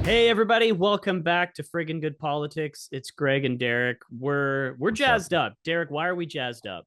Hey everybody, welcome back to Friggin' Good Politics. It's Greg and Derek. We're jazzed up. Derek, why are we jazzed up?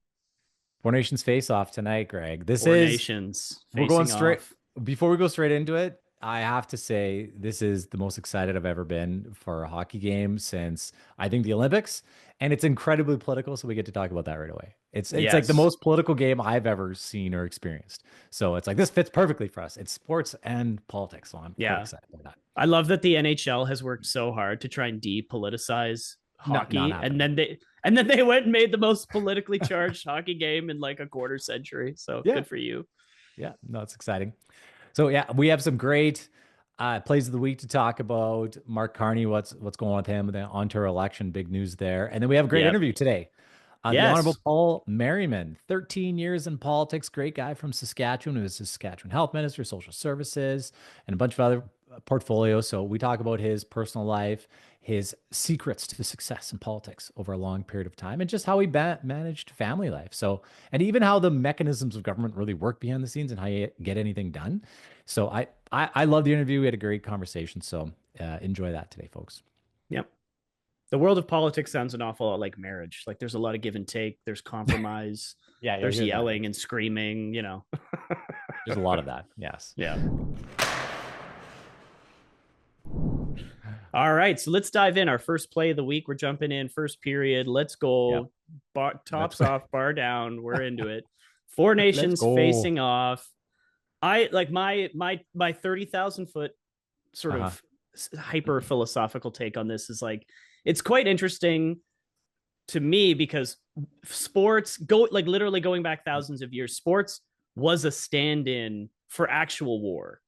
Four Nations face off tonight, Greg. Four nations We're going facing straight. off. Before we go straight into it, I have to say this is the most excited I've ever been for a hockey game since I think the Olympics. And it's incredibly political, so we get to talk about that right away. It's like the Yes. most political game I've ever seen or experienced. So it's like this fits perfectly for us. It's sports and politics, so I'm quite Yeah. excited about that. I love that the NHL has worked so hard to try and depoliticize Not hockey, and happening. then they went and made the most politically charged hockey game in like a quarter century. So Yeah, good for you. yeah, no, it's exciting. So yeah, we have some great plays of the week to talk about. Mark Carney, what's going on with him, the Ontario election, big news there, and then we have a great Yep. interview today. The Honourable Yes. Paul Merriman, 13 years in politics, great guy from Saskatchewan, who was Saskatchewan Health Minister, Social Services, and a bunch of other portfolios. So we talk about his personal life, his secrets to success in politics over a long period of time, and just how he managed family life. So, and even how the mechanisms of government really work behind the scenes and how you get anything done. So I love the interview. We had a great conversation. So enjoy that today, folks. Yep. The world of politics sounds an awful lot like marriage. Like there's a lot of give and take, there's compromise, Yeah, you'll there's hear that. yelling and screaming. There's a lot of that. Yes. Yeah. All right, so let's dive in. Our first play of the week. We're jumping in first period. Let's Yep. go. Let's Tops off, bar down. We're into it. Four let's nations go. facing off. I like my 30,000 foot sort Uh-huh. of hyper philosophical take on this is like it's quite interesting to me because sports go like literally going back thousands of years. Sports was a stand-in for actual war,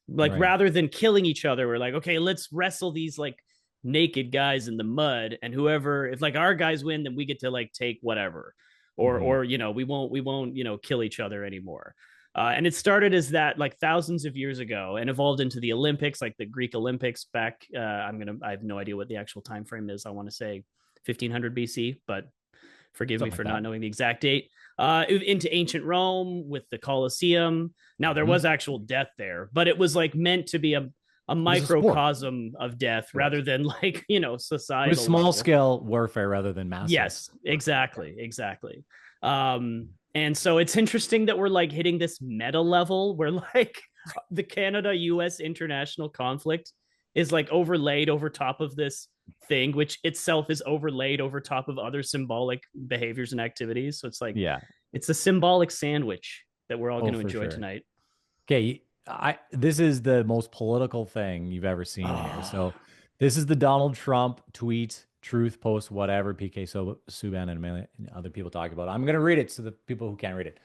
like Right. rather than killing each other. We're like, okay, let's wrestle these like naked guys in the mud, and whoever, if like our guys win, then we get to like take whatever, or Hmm. we won't kill each other anymore. And it started as that like thousands of years ago and evolved into the Olympics, like the Greek Olympics back. I have no idea what the actual time frame is. I want to say 1500 BC, but forgive me Something like for that. not knowing the exact date. Into ancient Rome with the Colosseum. Now there Hmm. was actual death there, but it was like meant to be a It was a sport. microcosm of death Right. rather than like It was societal small level. scale warfare rather than massive Yes, warfare. Yeah. exactly. And so it's interesting that we're like hitting this meta level where like the Canada US international conflict is like overlaid over top of this thing, which itself is overlaid over top of other symbolic behaviors and activities. So it's like Yeah. it's a symbolic sandwich that we're all Oh, going to for enjoy sure. tonight. Okay. I this is the most political thing you've ever seen here. Oh, So this is the Donald Trump tweet, truth post, whatever PK Subban and a million other people talk about. I'm gonna read it to the people who can't read it.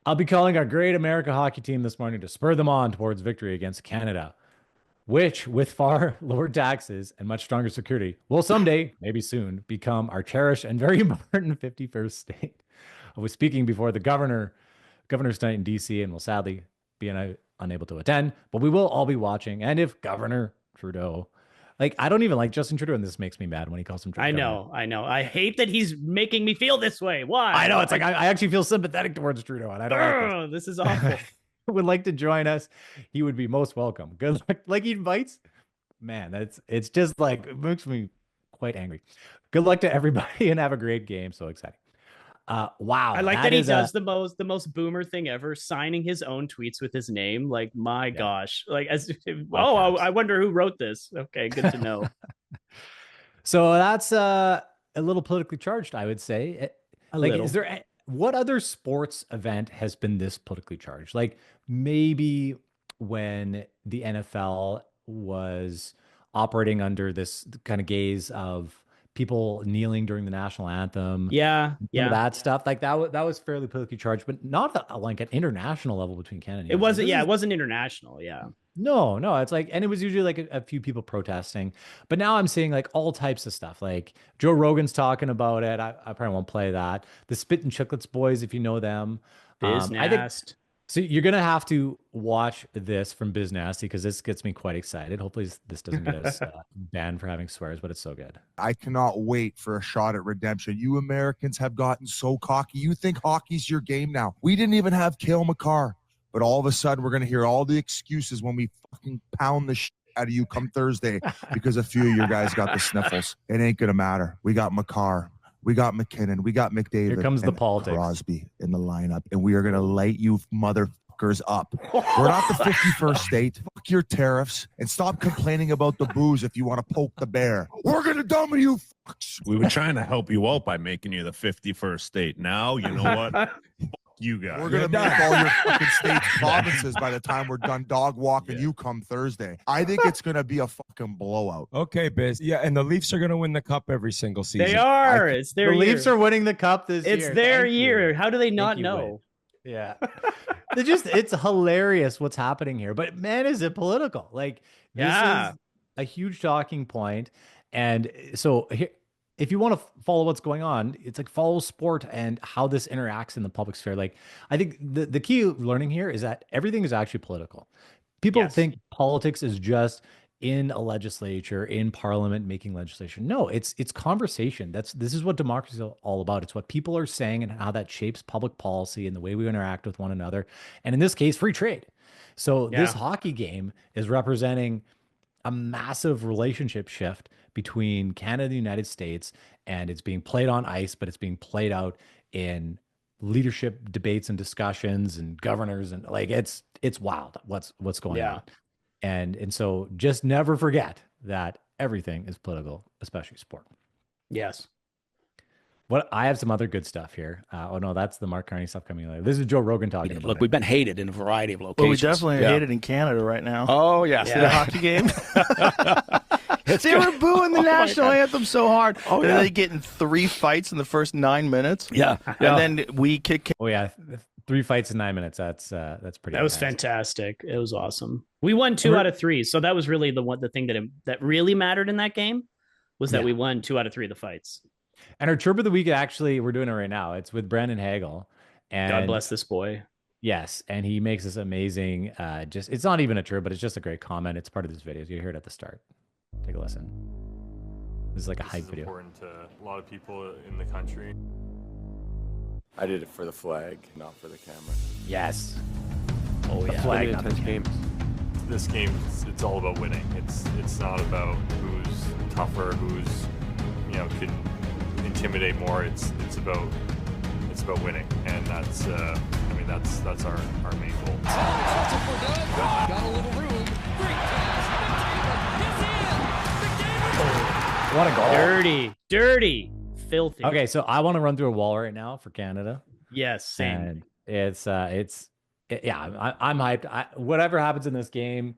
I'll be calling our great America hockey team this morning to spur them on towards victory against Canada, which, with far lower taxes and much stronger security, will someday, maybe soon, become our cherished and very important 51st state. I was speaking before the governor's night in DC, and will sadly be unable to attend, but we will all be watching. And if Governor Trudeau, like, I don't even like Justin Trudeau, and this makes me mad when he calls him I governor. know, I know. I hate that he's making me feel this way. I Why? know it's like I actually feel sympathetic towards Trudeau, and I don't like this. This is awful. Would like to join us, he would be most welcome. Good luck. Like he invites, man, it's just like it makes me quite angry. Good luck to everybody and have a great game. So exciting. I Wow, like that that he is a does the most boomer thing ever, signing his own tweets with his name. Like, my yeah, gosh. Like as all oh, I caps. wonder who wrote this. Okay, good to know. So that's a little politically charged, I would say. A Like, is little. there what other sports event has been this politically charged? Like maybe when the NFL was operating under this kind of gaze of people kneeling during the national anthem, Yeah, some of yeah. that stuff, like that was fairly politically charged, but not like an international level between Canada and the It US. Like wasn't, this yeah, is it wasn't international. Yeah. no, it's like, and it was usually like a few people protesting, but now I'm seeing like all types of stuff. Like Joe Rogan's talking about it. I probably won't play that. The Spit and Chicklets boys, if you know them. I think Biznast. so. You're gonna have to watch this from Biz Nasty because this gets me quite excited. Hopefully, this doesn't get us banned for having swears, but it's so good. I cannot wait for a shot at redemption. You Americans have gotten so cocky. You think hockey's your game now. We didn't even have Cale Makar, but all of a sudden we're going to hear all the excuses when we fucking pound the shit out of you come Thursday because a few of your guys got the sniffles. It ain't gonna matter. We got McCarr, we got McKinnon, we got McDavid. Here comes the and politics. Crosby in the lineup, and we are gonna light you motherfuckers up. We're not the 51st state. Fuck your tariffs and stop complaining about the booze if you want to poke the bear. We're gonna dumb you. Fucks. We were trying to help you out by making you the 51st state. Now you know what. You guys. We're gonna make all your fucking states provinces by the time we're done dog walking you come Thursday. I think it's gonna be a fucking blowout. Okay, Biz. Yeah, and the Leafs are gonna win the cup every single season. They are. It's their The year. Leafs are winning the cup this year. It's their Thank year. you. How do they not you, know? Wade. Yeah. It's hilarious what's happening here. But man, is it political? Like, this is a huge talking point. And so here, if you want to follow what's going on, it's like follow sport and how this interacts in the public sphere. Like, I think the key learning here is that everything is actually political. People think politics is just in a legislature, in parliament, making legislation. No, it's conversation. This is what democracy is all about. It's what people are saying and how that shapes public policy and the way we interact with one another. And in this case, free trade. So this hockey game is representing a massive relationship shift between Canada and the United States, and it's being played on ice, but it's being played out in leadership debates and discussions and governors, and like it's wild what's going on. And so just never forget that everything is political, especially sport. Yes. What I have some other good stuff here. Oh no, that's the Mark Carney stuff coming later. This is Joe Rogan talking about Look, it. we've been hated in a variety of locations. Well, we definitely hate it in Canada right now. Oh, yeah. See the hockey game? They were booing the national anthem so hard. Oh, They get in 3 fights in the first 9 minutes. Yeah. And then we kick. Oh yeah, 3 fights in 9 minutes. That's pretty. That was fantastic. It was awesome. We won 2 out of 3, so that was really the thing that really mattered in that game was that we won 2 out of 3 of the fights. And our chirp of the week, actually, we're doing it right now. It's with Brandon Hagel. And God bless this boy. Yes, and he makes this amazing. It's not even a chirp, but it's just a great comment. It's part of this video. You hear it at the start. Take a listen. This is like a hype video. Important to a lot of people in the country. I did it for the flag, not for the camera. Yes. Oh yeah. Flag, not the camera. This game, it's all about winning. It's not about who's tougher, who's can intimidate more. It's about winning, and that's that's our main goal. Got a little room. Great pass. What a goal! Dirty, filthy. Okay, so I want to run through a wall right now for Canada. Yes, same. And it's I'm hyped. Whatever happens in this game,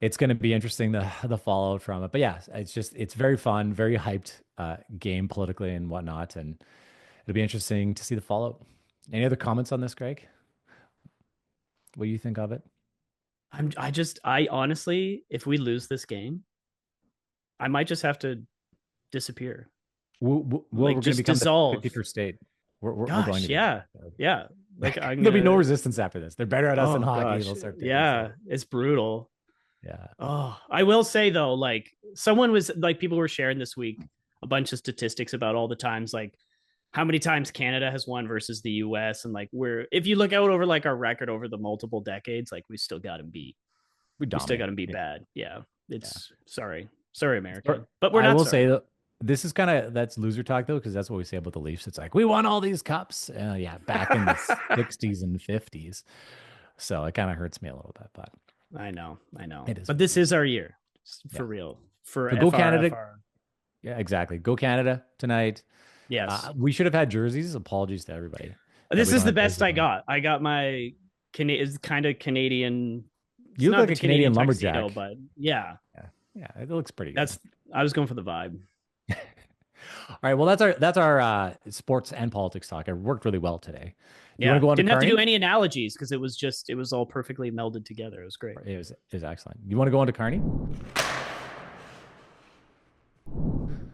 it's going to be interesting, the fallout from it. But yeah, it's very fun, very hyped game politically and whatnot, and it'll be interesting to see the fallout. Any other comments on this, Greg? What do you think of it? I honestly, if we lose this game, I might just have to disappear. We're going to become dissolve. the 51st state. We're Gosh, going to yeah. Like there'll be no resistance after this. They're better at us than hockey. They'll start it's brutal. Yeah. Oh, I will say though, like people were sharing this week a bunch of statistics about all the times, like how many times Canada has won versus the US. And like if you look out over like our record over the multiple decades, like we still got them beat. We still got them beat bad. Yeah. Sorry, America. But we're not. I will say that this is that's loser talk though, because that's what we say about the Leafs. It's like we won all these cups. Back in the 60s and 50s. So it kind of hurts me a little bit, but I know. It is. But this is our year. For real. For go Canada. Yeah, exactly. Go Canada tonight. Yes. We should have had jerseys. Apologies to everybody. This is the best I got. I got my it's kind of Canadian. You look like a Canadian lumberjack. Tuxedo, but yeah, it looks pretty good. I was going for the vibe. All right. Well, that's our sports and politics talk. It worked really well today. You Yeah, go on didn't to have to Carney? do any analogies because it was all perfectly melded together. It was great. It was excellent. You want to go on to Carney?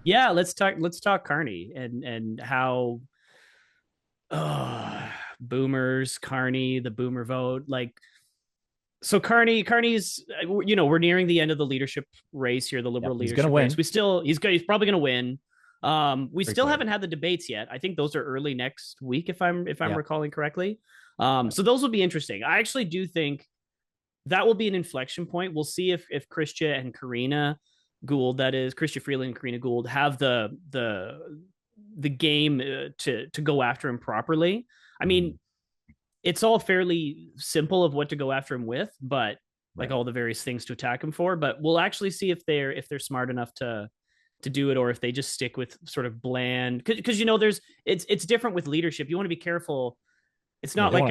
Yeah, let's talk Carney and how boomers, Carney, the boomer vote. Like, so Carney's we're nearing the end of the leadership race here, the liberal he's leadership gonna win. race. He's probably gonna win. We still haven't had the debates yet. I think those are early next week if I'm recalling correctly. So those will be interesting. I actually do think that will be an inflection point. We'll see if Chrystia and Karina Gould, that is Chrystia Freeland and Karina Gould, have the game to go after him properly. I mean, it's all fairly simple of what to go after him with, but like all the various things to attack him for. But we'll actually see if they're smart enough to do it, or if they just stick with sort of bland. Because it's different with leadership. You want to be careful. It's not like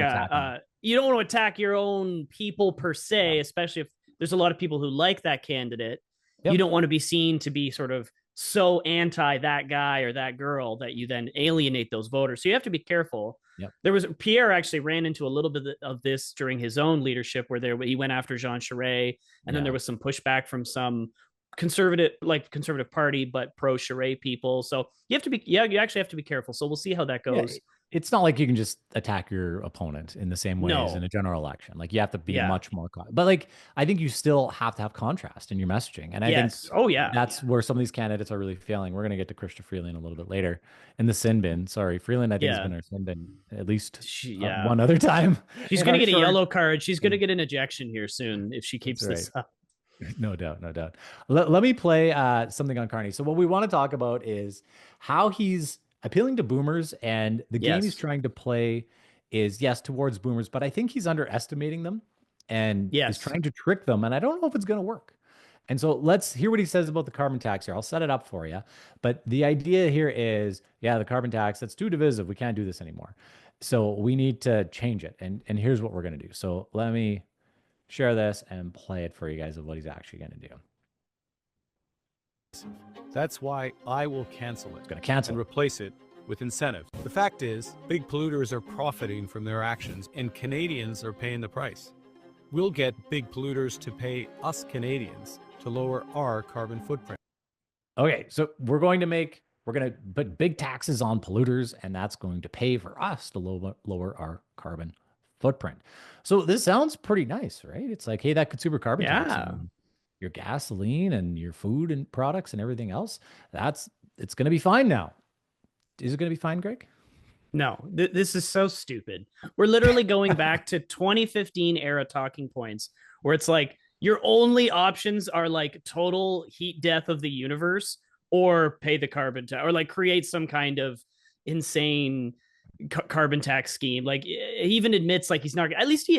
you don't want to attack your own people per se, especially if there's a lot of people who like that candidate. You don't want to be seen to be sort of so anti that guy or that girl that you then alienate those voters. So you have to be careful. There was Pierre actually ran into a little bit of this during his own leadership, where he went after Jean Charest, and then there was some pushback from some conservative party but pro Charest people. So you actually have to be careful. So we'll see how that goes. It's not like you can just attack your opponent in the same way as in a general election. Like, you have to be much more, but like, I think you still have to have contrast in your messaging. And I think, that's where some of these candidates are really failing. We're going to get to Chrystia Freeland a little bit later in the sin bin. Sorry, Freeland, I think, has been our sin bin at least one other time. She's going to get a yellow card. She's going to get an ejection here soon if she keeps this up. No doubt. Let me play something on Carney. So what we want to talk about is how he's appealing to boomers, and the game he's trying to play is towards boomers, but I think he's underestimating them, and he's trying to trick them, and I don't know if it's going to work. And so let's hear what he says about the carbon tax here. I'll set it up for you. But the idea here is, the carbon tax, that's too divisive. We can't do this anymore. So we need to change it. And here's what we're going to do. So let me share this and play it for you guys of what he's actually going to do. That's why I will cancel it. Going to cancel and replace it with incentives. The fact is, big polluters are profiting from their actions, and Canadians are paying the price. We'll get big polluters to pay us Canadians to lower our carbon footprint. Okay, so we're going to put big taxes on polluters, and that's going to pay for us to lower our carbon footprint. So this sounds pretty nice, right? It's like, hey, that consumer carbon tax, your gasoline and your food and products and everything else, it's going to be fine now. Is it going to be fine, Greg? No, this is so stupid. We're literally going back to 2015 era talking points, where it's like your only options are like total heat death of the universe, or pay the carbon tax, or like create some kind of insane carbon tax scheme. Like, he even admits, like, he's not, at least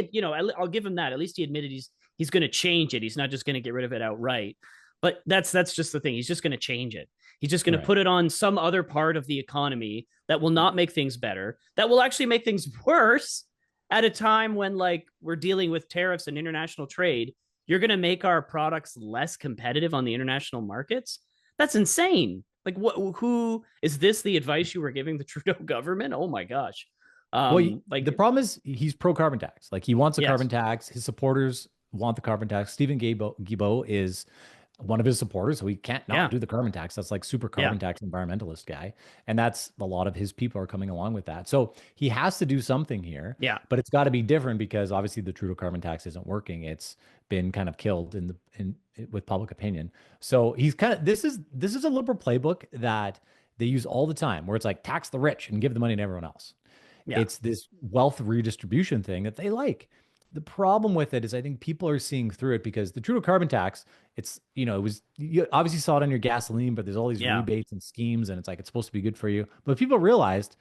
I'll give him that. At least he admitted he's going to change it. He's not just going to get rid of it outright. But that's just the thing. He's just going to change it. He's just going to put it on some other part of the economy that will not make things better, that will actually make things worse at a time when, like, we're dealing with tariffs and international trade. You're going to make our products less competitive on the international markets? That's insane. Like, who is this? The advice you were giving the Trudeau government? Oh my gosh. Like, the problem is he's pro carbon tax. Like, he wants a carbon tax. His supporters want the carbon tax. Stephen Guilbeault is one of his supporters, so he can't not do the carbon tax. That's like super carbon tax environmentalist guy. And that's a lot of his people are coming along with that. So he has to do something here. But it's got to be different, because obviously the Trudeau carbon tax isn't working. It's been kind of killed with public opinion. So he's kind of, this is a liberal playbook that they use all the time, where it's like, tax the rich and give the money to everyone else. It's this wealth redistribution thing that they like. The problem with it is, I think people are seeing through it, because the Trudeau carbon tax, you obviously saw it on your gasoline, but there's all these rebates and schemes, and it's like, it's supposed to be good for you. But people realized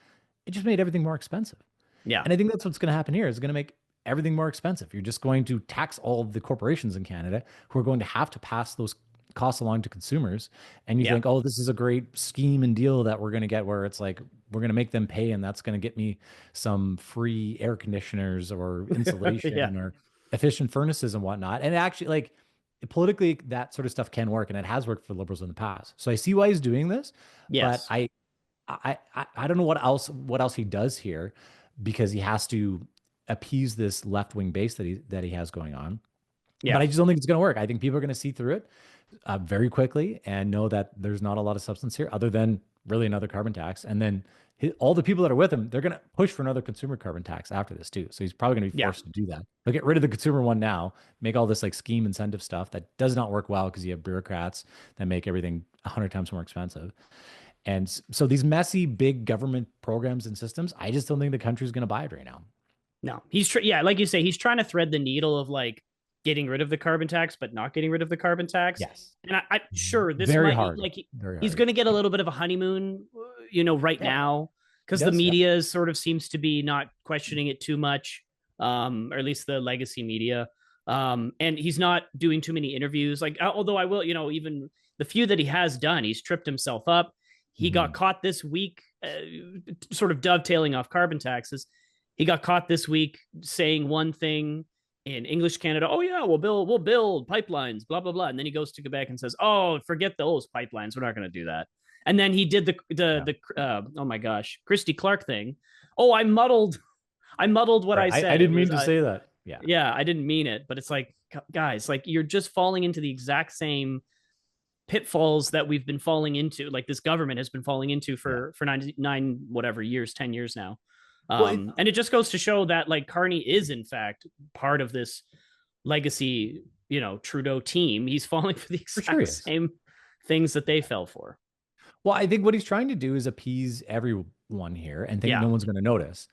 it just made everything more expensive. And I think that's what's going to happen here, is going to make everything more expensive. You're just going to tax all of the corporations in Canada who are going to have to pass those costs along to consumers. And you think, oh, this is a great scheme and deal that we're going to get, where it's like, we're going to make them pay, and that's going to get me some free air conditioners or insulation or efficient furnaces and whatnot. And actually, like, politically, that sort of stuff can work, and it has worked for liberals in the past. So I see why he's doing this. But I don't know what else he does here, because he has to appease this left-wing base that he has going on. But I just don't think it's going to work. I think people are going to see through it very quickly and know that there's not a lot of substance here, other than really another carbon tax. And then all the people that are with him, they're going to push for another consumer carbon tax after this too. So he's probably going to be forced to do that. They'll get rid of the consumer one now, make all this like scheme incentive stuff that does not work well, because you have bureaucrats that make everything 100 times more expensive. And so these messy, big government programs and systems, I just don't think the country's going to buy it right now. No, he's like you say, he's trying to thread the needle of like getting rid of the carbon tax, but not getting rid of the carbon tax. Yes. And I sure this Very might hard. like Very he's hard. going to get a little bit of a honeymoon, right now, because the media sort of seems to be not questioning it too much, or at least the legacy media. And he's not doing too many interviews. Like, although I will, even the few that he has done, he's tripped himself up. He got caught this week, sort of dovetailing off carbon taxes. He got caught this week saying one thing in English Canada. Oh yeah, we'll build pipelines, blah blah blah. And then he goes to Quebec and says, "Oh, forget those pipelines. We're not going to do that." And then he did the oh my gosh, Christy Clark thing. Oh, I muddled what I said. I didn't mean to say that. Yeah, I didn't mean it. But it's like, guys, like you're just falling into the exact same pitfalls that we've been falling into, like this government has been falling into for 99 whatever years, 10 years now. And it just goes to show that like Carney is in fact part of this legacy, Trudeau team. He's falling for the exact same things that they fell for. Well, I think what he's trying to do is appease everyone here and think no one's going to notice.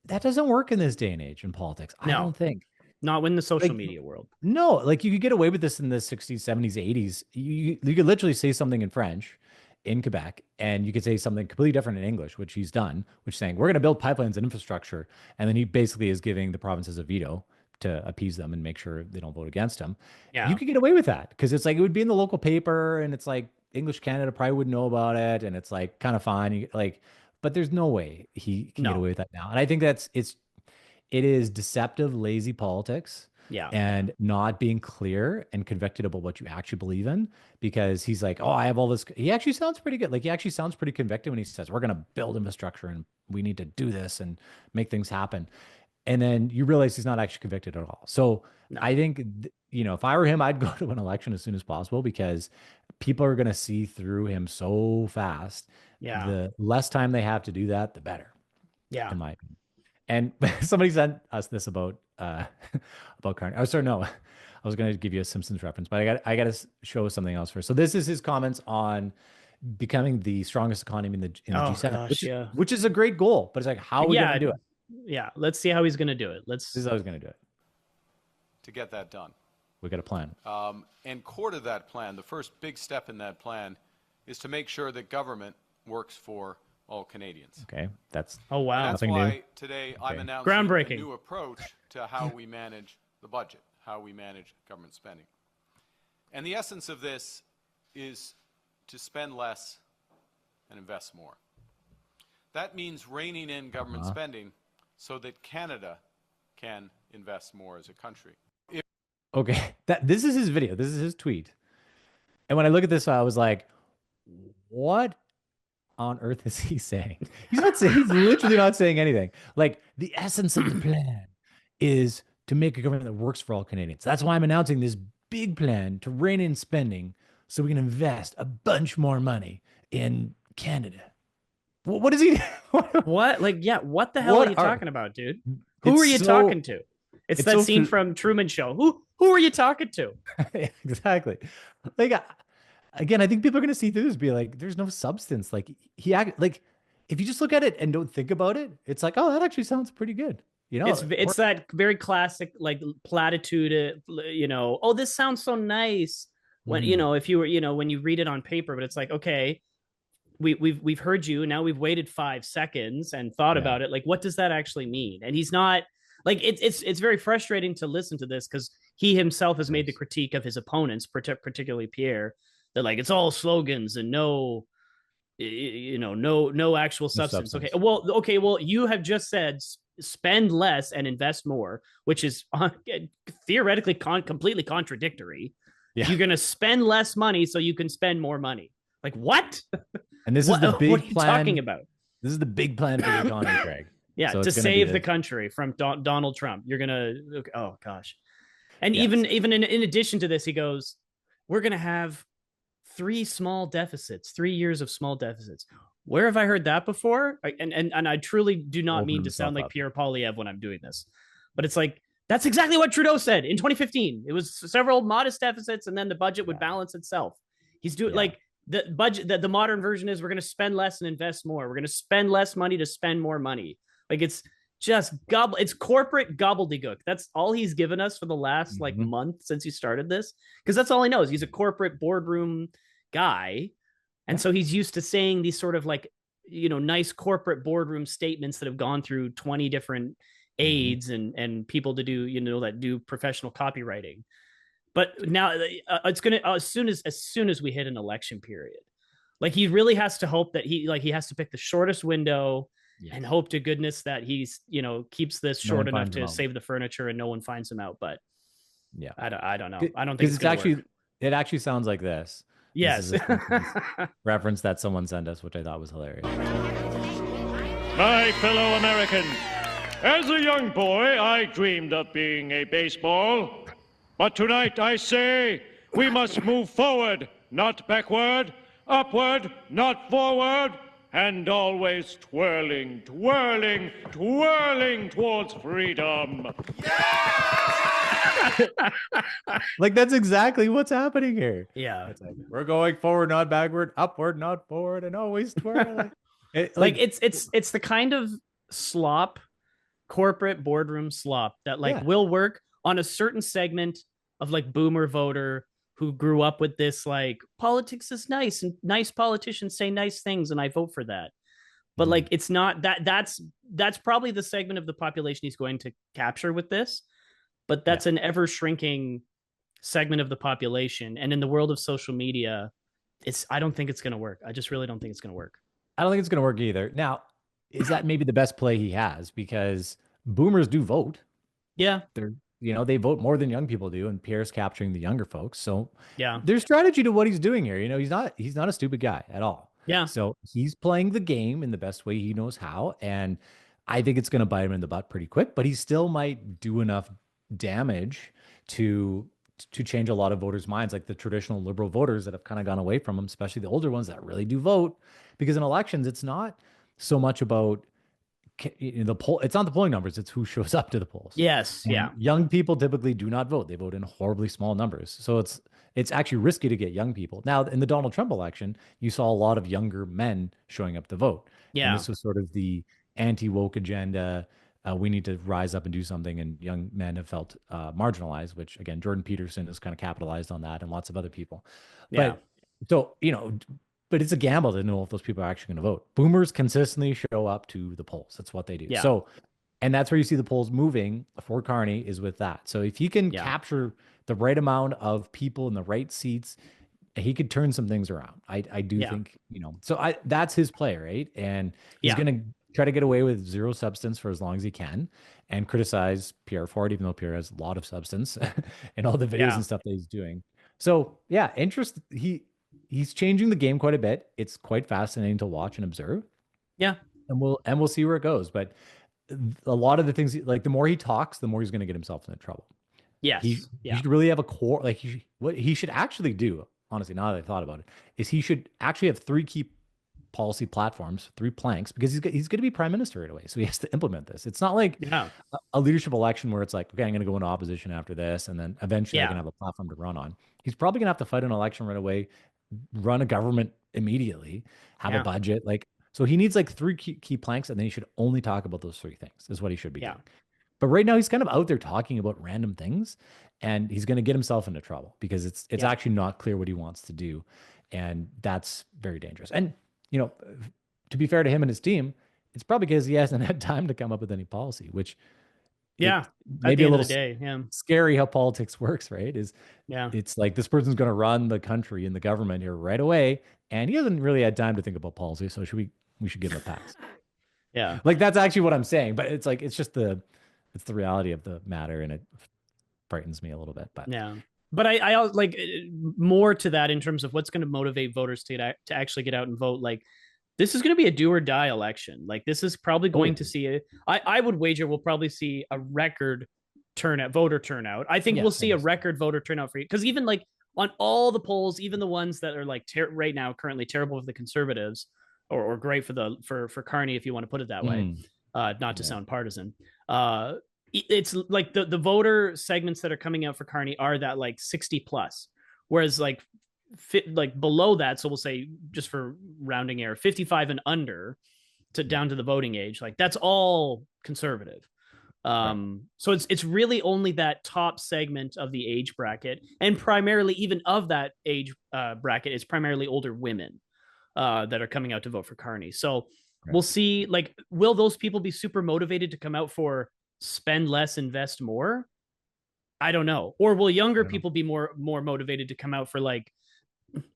That doesn't work in this day and age in politics. I don't think. Not in the social media world. No, like you could get away with this in the 60s, 70s, 80s. You could literally say something in French in Quebec, and you could say something completely different in English, which he's done, which is saying, we're going to build pipelines and infrastructure. And then he basically is giving the provinces a veto to appease them and make sure they don't vote against him. Yeah. You could get away with that because it's like, it would be in the local paper and it's like English Canada probably wouldn't know about it. And it's like kind of fine. But there's no way he can get away with that now. And I think it is deceptive, lazy politics. Yeah. And not being clear and convicted about what you actually believe in, because he's like, oh, I have all this. He actually sounds pretty good. Like he actually sounds pretty convicted when he says, we're going to build infrastructure and we need to do this and make things happen. And then you realize he's not actually convicted at all. So I think, if I were him, I'd go to an election as soon as possible because people are going to see through him so fast. Yeah. The less time they have to do that, the better. Yeah. In my opinion. And somebody sent us this about Carney. Oh, sorry, no. I was going to give you a Simpsons reference, but I got to show something else first. So this is his comments on becoming the strongest economy in the G7, which is a great goal. But it's like, how are we going to do it? Yeah, let's see how he's going to do it. This is how he's going to do it. To get that done. We got a plan. And core to that plan, the first big step in that plan is to make sure that government works for all Canadians. Okay, that's wow. That's why today I'm announcing groundbreaking a new approach to how we manage the budget, how we manage government spending. And the essence of this is to spend less and invest more. That means reining in government spending so that Canada can invest more as a country. Okay, this is his video. This is his tweet. And when I look at this, I was like, what on earth is he saying? He's literally not saying anything. Like, the essence of the plan is to make a government that works for all Canadians. That's why I'm announcing this big plan to rein in spending so we can invest a bunch more money in Canada. What is he? What? Like, yeah, what the hell are you talking about, dude? Who are you talking to? It's that scene from Truman Show. Who are you talking to? Exactly. Like, again, I think people are going to see through this, be like, there's no substance. Like, if you just look at it and don't think about it, it's like, oh, that actually sounds pretty good. It's that very classic, like, platitude, oh, this sounds so nice. When, if you were, when you read it on paper, but it's like, okay, we've heard you. Now we've waited 5 seconds and thought about it. Like, what does that actually mean? And he's not like, it's very frustrating to listen to this because he himself has made the critique of his opponents, particularly Pierre, that like, it's all slogans and no actual substance. Okay. Well, you have just said spend less and invest more, which is theoretically completely contradictory. Yeah. You're going to spend less money so you can spend more money. Like, what? And this is the big what are you plan. Talking about? This is the big plan for the economy, Greg. Yeah, so to save the country from Donald Trump. You're gonna, oh gosh, and even in addition to this, he goes, "We're gonna have 3 years of small deficits." Where have I heard that before? And I truly do not mean to sound like Pierre Poilievre when I'm doing this, but it's like that's exactly what Trudeau said in 2015. It was several modest deficits, and then the budget would balance itself. He's doing like. The budget, the modern version is we're going to spend less and invest more. We're going to spend less money to spend more money. Like, it's just it's corporate gobbledygook. That's all he's given us for the last like month since he started this, because that's all he knows. He's a corporate boardroom guy, and so he's used to saying these sort of like, you know, nice corporate boardroom statements that have gone through 20 different aides and people to do, you know, that do professional copywriting. But now it's gonna as soon as we hit an election period, like he really has to hope that he has to pick the shortest window. Yes. And hope to goodness that he's, you know, keeps this short enough to save the furniture and no one finds him out. But yeah, I don't know. I don't think it's actually work. It actually sounds like this. Yes. This is reference that someone sent us, which I thought was hilarious. My fellow Americans, as a young boy, I dreamed of being a baseball. But tonight I say we must move forward, not backward, upward, not forward, and always twirling, twirling, twirling towards freedom. Like, that's exactly what's happening here. Yeah. It's like, we're going forward, not backward, upward, not forward, and always twirling. It's the kind of slop, corporate boardroom slop that will work on a certain segment of like boomer voter who grew up with this, like, politics is nice and nice politicians say nice things and I vote for that. But like, it's not that's probably the segment of the population he's going to capture with this. But that's an ever shrinking segment of the population. And in the world of social media, I don't think it's going to work. I just really don't think it's going to work. I don't think it's going to work either. Now, is that maybe the best play he has? Because boomers do vote. Yeah. They vote more than young people do, and Pierre's capturing the younger folks. So yeah, there's strategy to what he's doing here. You know, he's not a stupid guy at all. Yeah. So he's playing the game in the best way he knows how. And I think it's going to bite him in the butt pretty quick, but he still might do enough damage to change a lot of voters' minds, like the traditional liberal voters that have kind of gone away from him, especially the older ones that really do vote. Because in elections, it's not so much about the poll. It's not the polling numbers. It's who shows up to the polls. Yes. And yeah. Young people typically do not vote. They vote in horribly small numbers. So it's actually risky to get young people. Now, in the Donald Trump election, you saw a lot of younger men showing up to vote. Yeah. And this was sort of the anti-woke agenda. We need to rise up and do something. And young men have felt marginalized, which, again, Jordan Peterson has kind of capitalized on that, and lots of other people. Yeah. But it's a gamble to know if those people are actually going to vote. Boomers consistently show up to the polls. That's what they do. Yeah. So, and that's where you see the polls moving for Carney, is with that. So if he can capture the right amount of people in the right seats, he could turn some things around. I do think, so that's his play, right? And he's going to try to get away with zero substance for as long as he can and criticize Pierre for it, even though Pierre has a lot of substance in all the videos and stuff that he's doing. So he's changing the game quite a bit. It's quite fascinating to watch and observe. Yeah. And we'll see where it goes. But a lot of the things, like, the more he talks, the more he's going to get himself into trouble. Yes. He should really have a core. Like, what he should actually do, honestly, now that I've thought about it, is he should actually have 3 key policy platforms, 3 planks, because he's going to be prime minister right away. So he has to implement this. It's not like a leadership election where it's like, okay, I'm going to go into opposition after this, and then eventually I can have a platform to run on. He's probably going to have to fight an election right away, run a government immediately, have a budget. So he needs like 3 key planks, and then he should only talk about those 3 things is what he should be doing. But right now he's kind of out there talking about random things, and he's going to get himself into trouble because it's actually not clear what he wants to do. And that's very dangerous. And, to be fair to him and his team, it's probably because he hasn't had time to come up with any policy, which maybe a little scary how politics works, right? It's like, this person's going to run the country and the government here right away, and he hasn't really had time to think about policy. So we should give him a pass. Yeah. Like, that's actually what I'm saying, but it's like, it's the reality of the matter, and it frightens me a little bit. But yeah. But I like more to that in terms of what's going to motivate voters to actually get out and vote. Like, this is going to be a do or die election. Like, this is probably going to see I would wager we'll probably see a record voter turnout. I think we'll see a record voter turnout for you. Because even like on all the polls, even the ones that are like right now currently terrible for the Conservatives or great for Carney, if you want to put it that way, not to sound partisan. It's like the voter segments that are coming out for Carney are that like 60 plus, whereas like below that, so we'll say, just for rounding error, 55 and under down to the voting age, like that's all conservative. So it's really only that top segment of the age bracket, and primarily even of that age bracket is primarily older women that are coming out to vote for Carney. So we'll see, like, will those people be super motivated to come out for spend less, invest more? I don't know. Or will younger people be more motivated to come out for, like,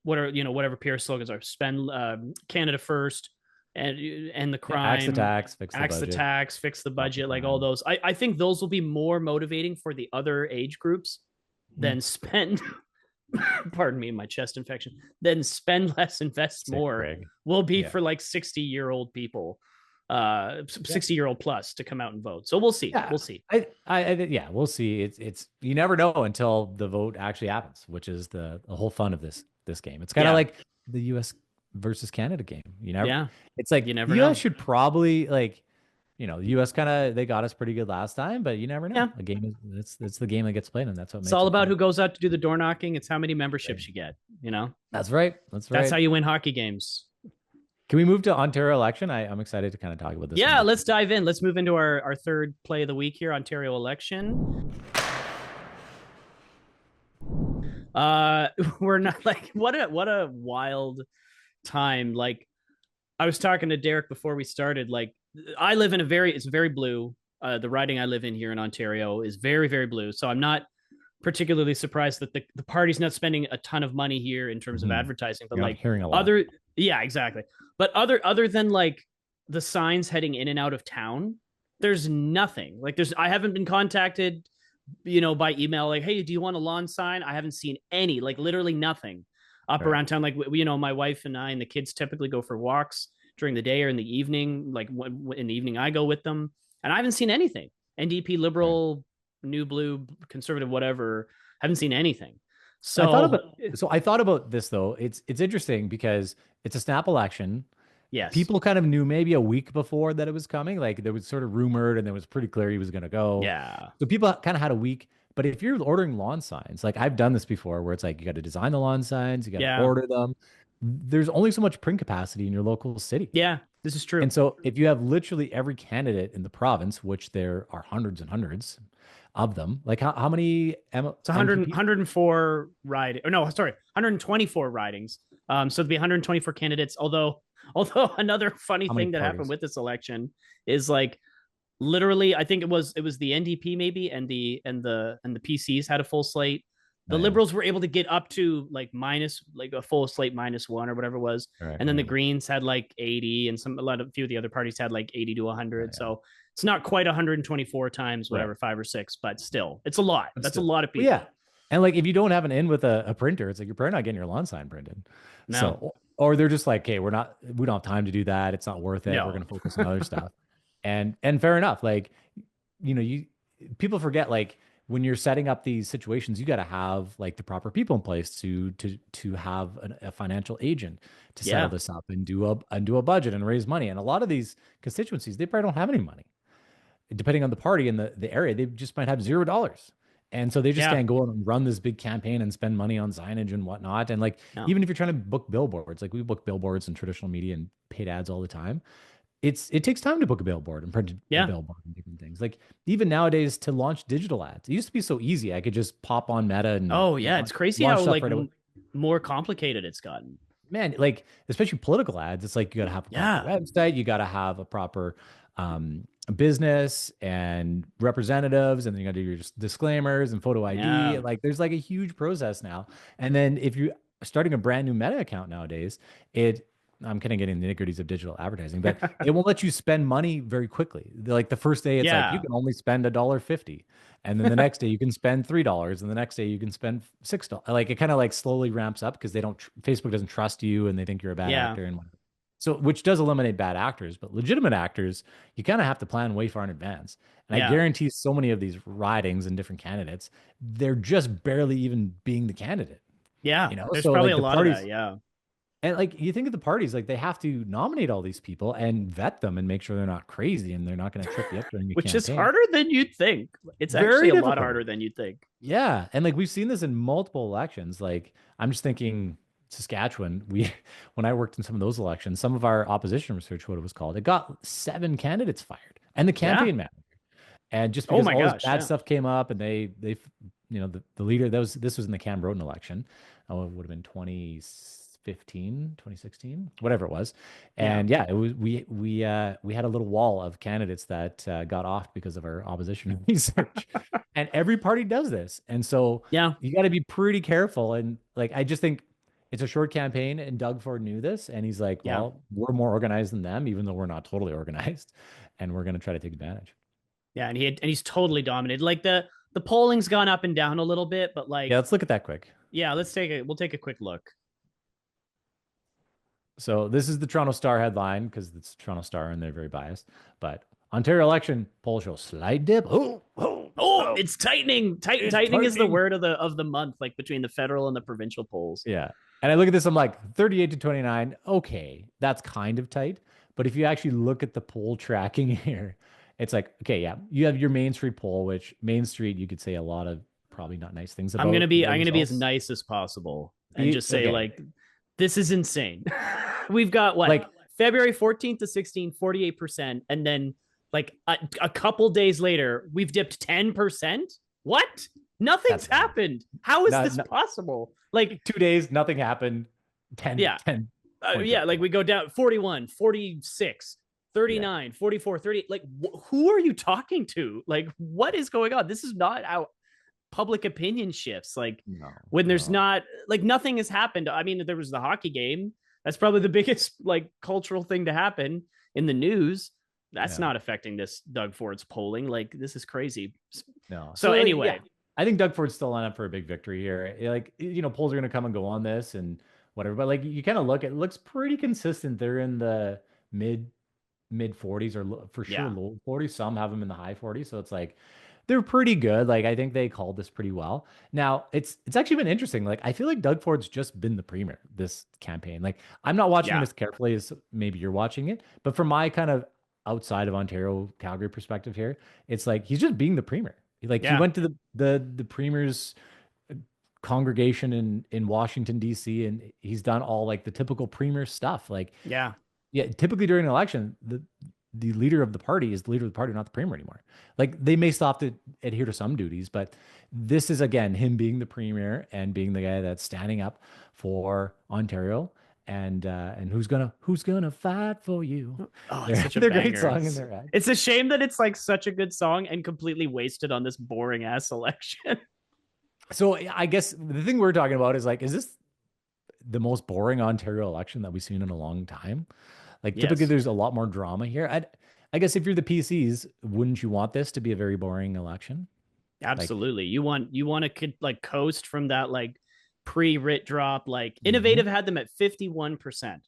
what are, whatever Pierre's slogans are, spend Canada first, and the crime, axe the tax, fix the budget, like all those. I think those will be more motivating for the other age groups than spend pardon me, my chest infection, then spend less, invest more will be for like 60-year-old people, 60-year-old plus to come out and vote. So we'll see. We'll see. We'll see. It's you never know until the vote actually happens, which is the whole fun of this game. It's kind of like the US versus Canada game. It's like, you never know. US should probably, like, the US they got us pretty good last time, but you never know. A game is it's the game that gets played, and that's what it's all about. Who goes out to do the door knocking. It's how many memberships you get. That's right. That's how you win hockey games. Can we move to Ontario election? I'm excited to kind of talk about this. Yeah, let's dive in. Let's move into our third play of the week here, Ontario election. We're not, like, what a wild time. Like, I was talking to Derek before we started. Like, I live in it's very blue. The riding I live in here in Ontario is very, very blue. So I'm not particularly surprised that the party's not spending a ton of money here in terms of advertising. But You're like hearing a lot. yeah, exactly. But other than like the signs heading in and out of town, there's nothing. Like, I haven't been contacted, by email, like, hey, do you want a lawn sign? I haven't seen any, like, literally nothing up around town. Like, my wife and I and the kids typically go for walks during the day or in the evening. Like, in the evening, I go with them, and I haven't seen anything. NDP, Liberal, New Blue, Conservative, whatever. Haven't seen anything. So I thought about this, though. It's interesting because it's a snap election. Yes. People kind of knew maybe a week before that it was coming. Like, there was sort of rumored, and it was pretty clear he was going to go. Yeah. So people kind of had a week. But if you're ordering lawn signs, like I've done this before, where it's like you got to design the lawn signs, you got to order them. There's only so much print capacity in your local city. Yeah, this is true. And so if you have literally every candidate in the province, which there are hundreds and hundreds of them, like how many? It's 104 riding. Or no, sorry, 124 ridings. So it'd be 124 candidates. Although another funny thing that happened with this election is, like, literally, I think it was the NDP maybe and the PCs had a full slate. The Liberals were able to get up to like a full slate -1 or whatever it was, and then the Greens had like 80, and a few of the other parties had like 80 to 100. So it's not quite 124 times whatever, 5 or 6, but still, it's a lot. That's a lot of people. Yeah, and like if you don't have an in with a printer, it's like you're probably not getting your lawn sign printed. No. So, or they're just like, hey, we don't have time to do that. It's not worth it. We're going to focus on other stuff. And fair enough. Like, people forget, like, when you're setting up these situations, you got to have like the proper people in place to have a financial agent to set this up and do a budget and raise money. And a lot of these constituencies, they probably don't have any money. Depending on the party and the area, they just might have $0. And so they just can't go and run this big campaign and spend money on signage and whatnot. And like, even if you're trying to book billboards, like we book billboards in traditional media and paid ads all the time. It takes time to book a billboard and print a billboard and different things. Like, even nowadays, to launch digital ads, it used to be so easy. I could just pop on Meta and it's crazy how like more complicated it's gotten. Man, like, especially political ads, it's like you got to have a proper website, you got to have a proper business and representatives, and then you got to do your disclaimers and photo ID. Like, there's like a huge process now. And then if you're starting a brand new Meta account nowadays, I'm kind of getting the nitty-gritties of digital advertising, but it won't let you spend money very quickly. Like, the first day, it's like you can only spend $1.50, and then the next day you can spend $3, and the next day you can spend $6. Like, it kind of like slowly ramps up because Facebook doesn't trust you, and they think you're a bad actor, and whatever. So, which does eliminate bad actors, but legitimate actors, you kind of have to plan way far in advance. And I guarantee so many of these ridings and different candidates, they're just barely even being the candidate. Yeah, there's probably a lot of that. Yeah. And like, you think of the parties, like they have to nominate all these people and vet them and make sure they're not crazy and they're not going to trip you up during your Which campaign. is harder than you'd think. It's actually a lot harder than you'd think. Yeah. And like, we've seen this in multiple elections. Like, I'm just thinking Saskatchewan, when I worked in some of those elections, some of our opposition research, what it was called, it got 7 candidates fired. and the campaign manager. And just because all this bad yeah. stuff came up, and they you know, the leader, this was in the Cam Broden election. Oh, it would have been 2015, 2016, whatever it was. And it was we had a little wall of candidates that got off because of our opposition research. And every party does this. And so you got to be pretty careful. And like, I just think it's a short campaign, and Doug Ford knew this, and he's like, well, we're more organized than them, even though we're not totally organized, and we're going to try to take advantage. Yeah, and he's totally dominated. Like the polling's gone up and down a little bit, but like, let's look at that quick. Yeah, we'll take a quick look. So this is the Toronto Star headline, because it's Toronto Star and they're very biased. But Ontario election poll shows slight dip. It's tightening. Tightening is the word of the month, like between the federal and the provincial polls. Yeah. And I look at this, I'm like 38 to 29. Okay, that's kind of tight. But if you actually look at the poll tracking here, it's like, okay, you have your Main Street poll, which Main Street, you could say a lot of probably not nice things about. I'm gonna be as nice as possible and just say like, this is insane. We've got what, like February 14th to 16th, 48%, and then like a couple days later, we've dipped 10%. What? Nothing's happened. How is this possible? Like 2 days, nothing happened. 10. Like we go down 41, 46, 39, 44, 30. Like who are you talking to? Like what is going on? This is not how public opinion shifts. Like when there's not, like nothing has happened. I mean, there was the hockey game. That's probably the biggest like cultural thing to happen in the news. That's not affecting this Doug Ford's polling. Like this is crazy. No. So anyway, I think Doug Ford's still lined up for a big victory here. Like, you know, polls are going to come and go on this and whatever, but like you kind of look, it looks pretty consistent. They're in the mid 40s or for sure low 40s. Some have them in the high 40s. So it's like, they're pretty good. Like, I think they called this pretty well. Now it's actually been interesting. Like, I feel like Doug Ford's just been the premier this campaign. Like, I'm not watching him as carefully as maybe you're watching it, but from my kind of outside of Ontario, Calgary perspective here, it's like, he's just being the premier. Like he went to the premier's congregation in Washington, DC, and he's done all like the typical premier stuff. Like, typically during an election, the leader of the party is the leader of the party, not the premier anymore. Like they may stop to adhere to some duties, but this is again him being the premier and being the guy that's standing up for Ontario. And who's gonna fight for you? Oh, it's such a great song in there. It's a shame that it's like such a good song and completely wasted on this boring ass election. So I guess the thing we're talking about is like, is this the most boring Ontario election that we've seen in a long time? Like typically there's a lot more drama here. I guess if you're the PCs, wouldn't you want this to be a very boring election? Absolutely. Like, you want to like coast from that like pre-writ drop. Like Innovative had them at 51%.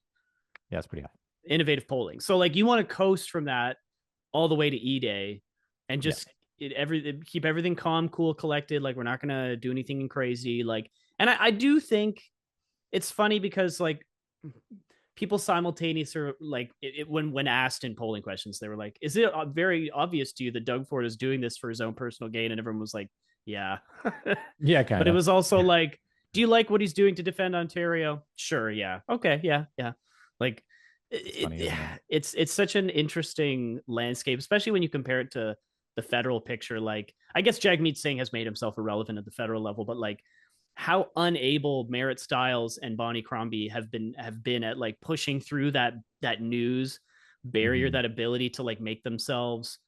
Yeah, it's pretty high. Innovative polling. So like you want to coast from that all the way to E-Day and just keep everything calm, cool, collected. Like we're not gonna do anything crazy. Like, and I do think it's funny because like people simultaneously like when asked in polling questions, they were like, "Is it very obvious to you that Doug Ford is doing this for his own personal gain?" And everyone was like, "Yeah, yeah." But it was also like, "Do you like what he's doing to defend Ontario?" Sure, yeah, okay, yeah. Like, it's such an interesting landscape, especially when you compare it to the federal picture. Like, I guess Jagmeet Singh has made himself irrelevant at the federal level, but like, how unable Merritt Stiles and Bonnie Crombie have been at like pushing through that news barrier, that ability to like make themselves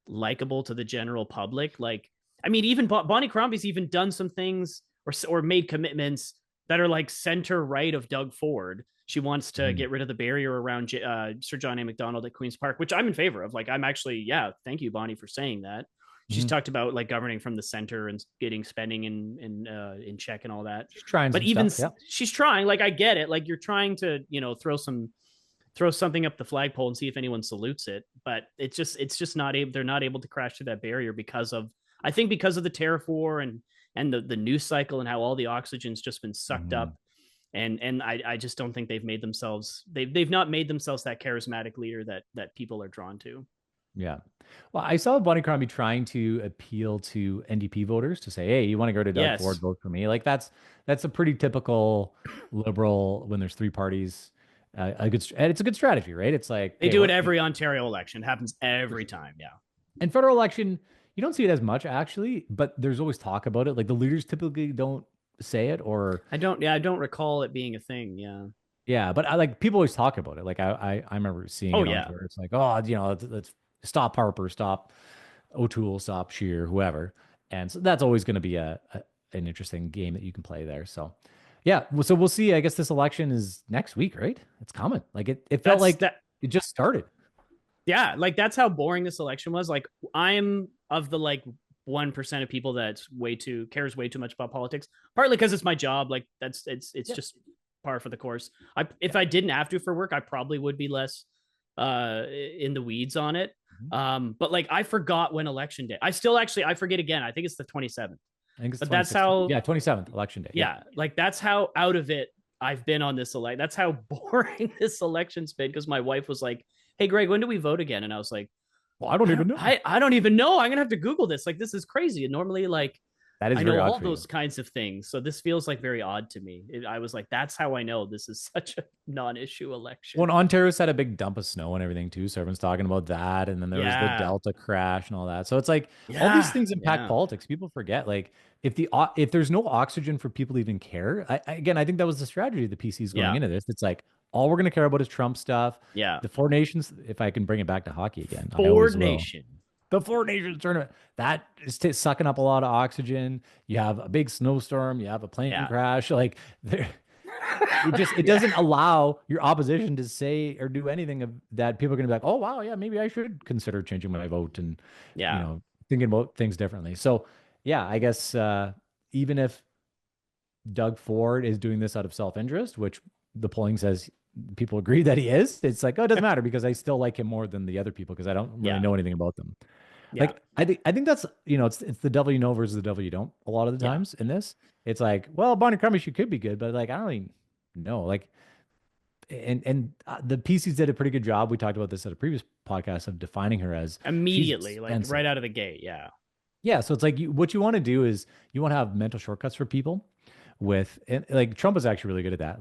likable to the general public. Like, I mean, even Bonnie Crombie's even done some things or made commitments that are like center right of Doug Ford. She wants to get rid of the barrier around Sir John A. Macdonald at Queen's Park, which I'm in favor of. Like, I'm actually, thank you, Bonnie, for saying that. She's talked about like governing from the center and getting spending in check and all that. She's trying, but even she's trying. Like, I get it. Like, you're trying to, throw something up the flagpole and see if anyone salutes it. But it's just not able. They're not able to crash through that barrier because of the tariff war and the news cycle and how all the oxygen's just been sucked up. And I just don't think they've made themselves. They've not made themselves that charismatic leader that people are drawn to. Yeah. Well, I saw Bonnie Crombie trying to appeal to NDP voters to say, hey, you want to go to Doug Ford, vote for me. Like that's a pretty typical liberal when there's three parties and it's a good strategy, right? It's like they do it every Ontario election. It happens every time. Yeah. And federal election, you don't see it as much actually, but there's always talk about it. Like the leaders typically don't say it, or I don't recall it being a thing. Yeah. Yeah, but I like people always talk about it. Like I remember seeing it on Twitter. It's like, oh, let's stop Harper, stop O'Toole, stop Scheer, whoever. And so that's always going to be an interesting game that you can play there. So yeah, so we'll see. I guess this election is next week, right? It's coming. Like it felt like it just started. Yeah, like that's how boring this election was. Like I'm of the 1% of people that's cares way too much about politics. Partly because it's my job. Like it's just par for the course. If I didn't have to for work, I probably would be less in the weeds on it. But I forgot when election day. I forget again. I think it's the 27th. I think it's but that's how 27th election day. Yeah, that's how out of it I've been on this election. That's how boring this election's been, because my wife was like, "Hey Greg, when do we vote again?" And I was like, "Well, I don't even know. I don't even know. I'm gonna have to Google this. This is crazy." And normally that is I know all those kinds of things. So this feels very odd to me. I was like, that's how I know this is such a non-issue election. Well, Ontario's had a big dump of snow and everything too. So everyone's talking about that. And then there was the Delta crash and all that. So it's all these things impact politics. People forget, if there's no oxygen for people to even care. I think that was the strategy of the PCs going into this. It's all we're going to care about is Trump stuff. Yeah. The Four Nations, if I can bring it back to hockey again. The Four Nations tournament, that is sucking up a lot of oxygen. You have a big snowstorm. You have a plane crash. It doesn't allow your opposition to say or do anything that people are going to be like, oh, wow, yeah, maybe I should consider changing my vote and thinking about things differently. So, yeah, I guess even if Doug Ford is doing this out of self-interest, which the polling says people agree that he is, it's it doesn't matter because I still like him more than the other people because I don't really know anything about them. Yeah. I think that's it's the devil you know versus the devil you don't a lot of the times in this. It's well, Bonnie Crummy, she could be good, but I don't even know. And the PCs did a pretty good job. We talked about this at a previous podcast of defining her as immediately, right out of the gate. Yeah. Yeah. So it's what you want to do is you want to have mental shortcuts for people Trump is actually really good at that,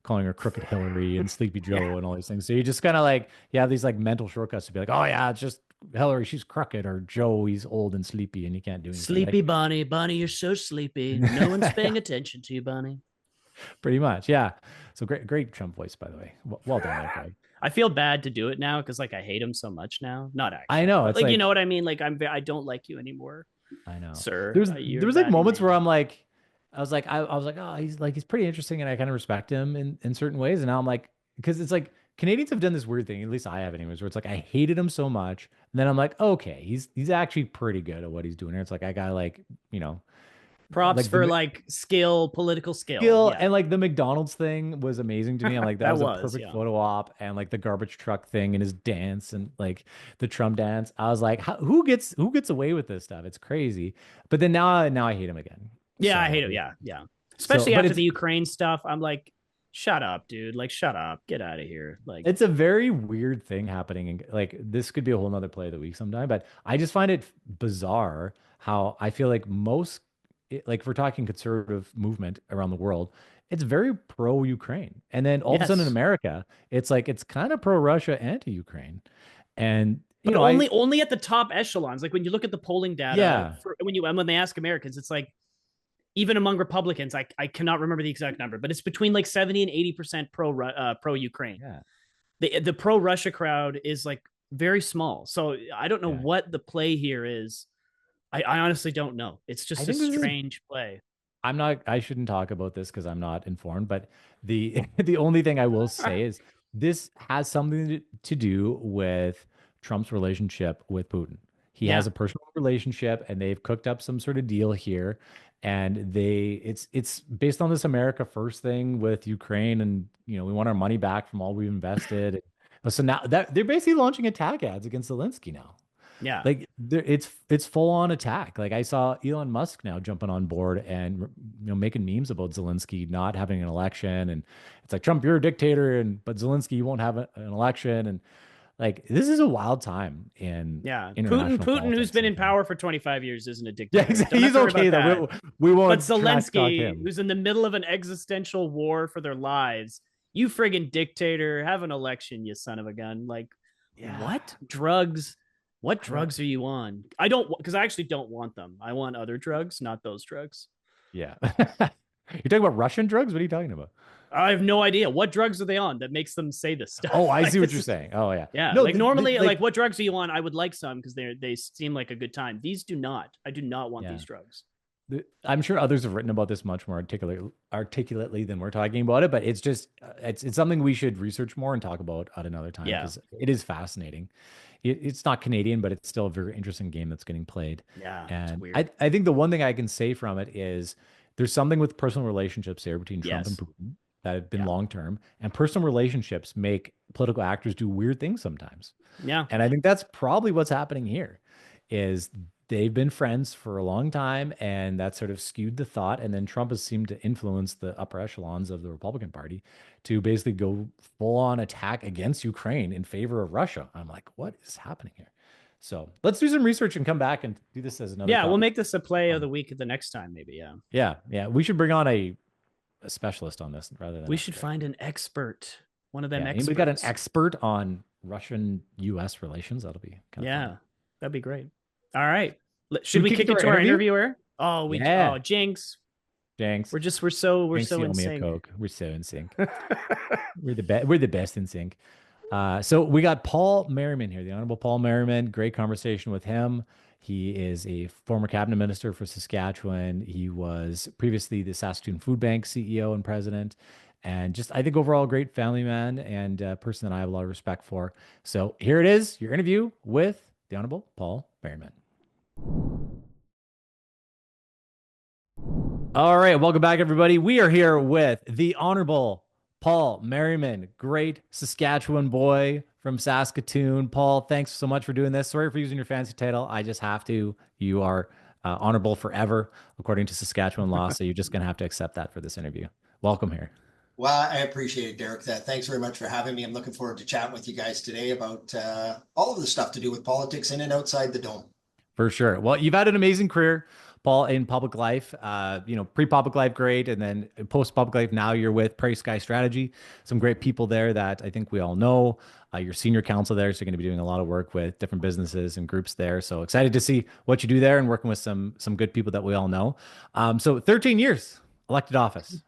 calling her Crooked Hillary and Sleepy Joe and all these things. So you just kind of you have these mental shortcuts to be oh yeah, it's just Hillary, she's crooked, or Joe, he's old and sleepy and you can't do anything. Sleepy Bonnie, you're so sleepy. No one's paying attention to you, Bonnie. Pretty much, yeah. So great Trump voice, by the way. Well done, there, Greg. I feel bad to do it now because I hate him so much now. Not actually. I know. It's you know what I mean? I don't like you anymore. I know, sir. There was moments where I'm I was like, oh, he's pretty interesting and I kind of respect him in certain ways. And now I'm because it's Canadians have done this weird thing, at least I have anyways, where it's I hated him so much. And then I'm okay, he's actually pretty good at what he's doing here. It's I got props for political skill. Yeah. And the McDonald's thing was amazing to me. I'm that was a perfect photo op, and the garbage truck thing and his dance and the Trump dance. I was who gets away with this stuff? It's crazy. But then now I hate him again. Yeah, I hate him. Yeah. Especially after the Ukraine stuff. I'm shut up, dude. Shut up. Get out of here. It's a very weird thing happening. And this could be a whole nother play of the week sometime. But I just find it bizarre how I feel most, if we're talking conservative movement around the world, it's very pro-Ukraine. And then all of a sudden in America, it's kind of pro-Russia, anti-Ukraine. And only at the top echelons. When you look at the polling data, when they ask Americans, it's even among Republicans, I cannot remember the exact number, but it's between 70 and 80% pro Ukraine. Yeah. The pro Russia crowd is very small. So I don't know what the play here is. I honestly don't know. It's just a strange play. I shouldn't talk about this because I'm not informed, but the only thing I will say is this has something to do with Trump's relationship with Putin. He has a personal relationship and they've cooked up some sort of deal here. And it's based on this America First thing with Ukraine, and we want our money back from all we've invested. So now that they're basically launching attack ads against Zelensky now. Yeah, it's full on attack. I saw Elon Musk now jumping on board and making memes about Zelensky not having an election, and it's Trump, you're a dictator, but Zelensky, you won't have an election, and this is a wild time in Putin politics. Who's been in power for 25 years isn't a dictator. Yeah, exactly. He's okay though. We won't. But Zelensky, who's in the middle of an existential war for their lives, you friggin' dictator, have an election, you son of a gun. Like, what drugs? What drugs are you on? I don't, because I actually don't want them. I want other drugs, not those drugs. Yeah. You're talking about Russian drugs? What are you talking about? I have no idea. What drugs are they on that makes them say this stuff? Oh, I see what you're saying. Oh, yeah. Yeah. No, like normally, like what drugs are you on? I would like some because they seem like a good time. These do not. I do not want these drugs. I'm sure others have written about this much more articulately than we're talking about it, but it's just it's something we should research more and talk about at another time because it is fascinating. It's not Canadian, but it's still a very interesting game that's getting played. Yeah, and it's weird. I think the one thing I can say from it is there's something with personal relationships here between Trump and Putin that have been long term, and personal relationships make political actors do weird things sometimes. Yeah, and I think that's probably what's happening here. Is they've been friends for a long time, and that sort of skewed the thought. And then Trump has seemed to influence the upper echelons of the Republican Party to basically go full on attack against Ukraine in favor of Russia. I'm like, what is happening here? So let's do some research and come back and do this as another. Yeah, topic. we'll make this a play of the week the next time, maybe. Yeah. We should bring on a specialist on this rather than. We should find an expert. One of them experts. We got an expert on Russian-U.S. relations. That'll be kind of fun. That'd be great. All right. Should we kick it to our interviewer? Oh, Jinx. We're so in sync. We're so in sync. We're the best in sync. So we got Paul Merriman here, the Honourable Paul Merriman. Great conversation with him. He is a former cabinet minister for Saskatchewan. He was previously the Saskatoon Food Bank CEO and president. And just, I think overall, a great family man and a person that I have a lot of respect for. So here it is, your interview with the Honourable Paul Merriman. All right, welcome back, everybody. We are here with the Honourable Paul Merriman, great Saskatchewan boy from Saskatoon. Paul, thanks so much for doing this. Sorry for using your fancy title. I just have to. You are honourable forever, according to Saskatchewan law, so you're just going to have to accept that for this interview. Welcome here. Well, I appreciate it, Derek. Thanks very much for having me. I'm looking forward to chatting with you guys today about all of the stuff to do with politics in and outside the dome. For sure. Well, you've had an amazing career, Paul, in public life, pre-public life, great. And then post-public life, now you're with Prairie Sky Strategy. Some great people there that I think we all know. You're senior counsel there, so you're going to be doing a lot of work with different businesses and groups there. So excited to see what you do there and working with some good people that we all know. So 13 years, elected office.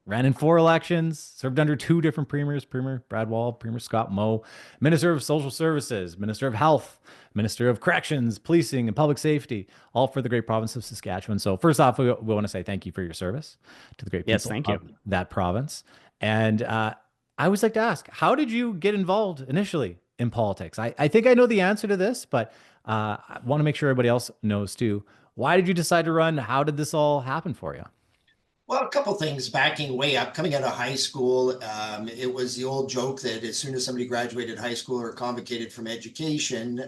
Ran in 4 elections, served under 2 different premiers, Premier Brad Wall, Premier Scott Moe, Minister of Social Services, Minister of Health, Minister of Corrections, Policing, and Public Safety, all for the great province of Saskatchewan. So first off, we want to say thank you for your service to the great people of that province. And I always like to ask, how did you get involved initially in politics? I think I know the answer to this, but I want to make sure everybody else knows too. Why did you decide to run? How did this all happen for you? Well, a couple things backing way up. Coming out of high school, it was the old joke that as soon as somebody graduated high school or convocated from education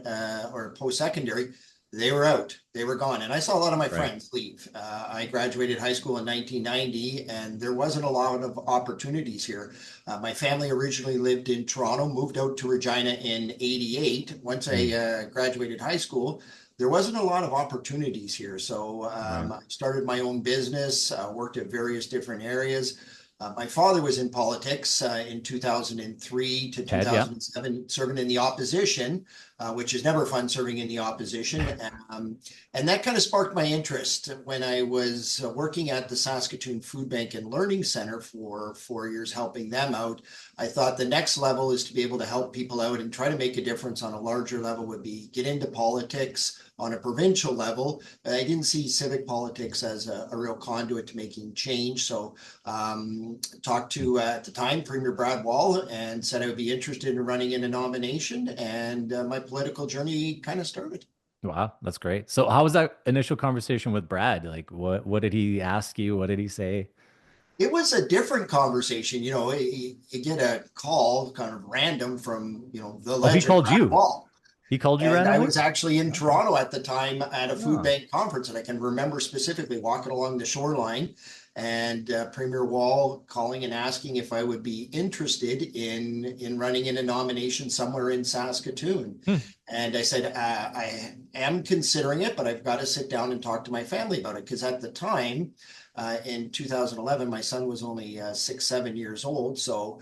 or post-secondary, they were out, they were gone. And I saw a lot of my friends leave. I graduated high school in 1990, and there wasn't a lot of opportunities here. My family originally lived in Toronto, moved out to Regina in 88. Once I graduated high school, there wasn't a lot of opportunities here. So I started my own business, worked at various different areas. My father was in politics in 2003 to 2007, serving in the opposition, which is never fun serving in the opposition. And that kind of sparked my interest when I was working at the Saskatoon Food Bank and Learning Center for 4 years, helping them out. I thought the next level is to be able to help people out and try to make a difference on a larger level would be get into politics on a provincial level. I didn't see civic politics as a real conduit to making change. So talked to, at the time, Premier Brad Wall and said I would be interested in running in a nomination. And my political journey kind of started. Wow, that's great. So how was that initial conversation with Brad? Like, what did he ask you? What did he say? It was a different conversation. You know, you get a call kind of random from, the legend. He called Brad you. Wall. He called you and randomly? I was actually in Toronto at the time at a food bank conference, and I can remember specifically walking along the shoreline. and Premier Wall calling and asking if I would be interested in running in a nomination somewhere in Saskatoon. And I said, I am considering it, but I've got to sit down and talk to my family about it. Because at the time, in 2011, my son was only 6-7 years old. So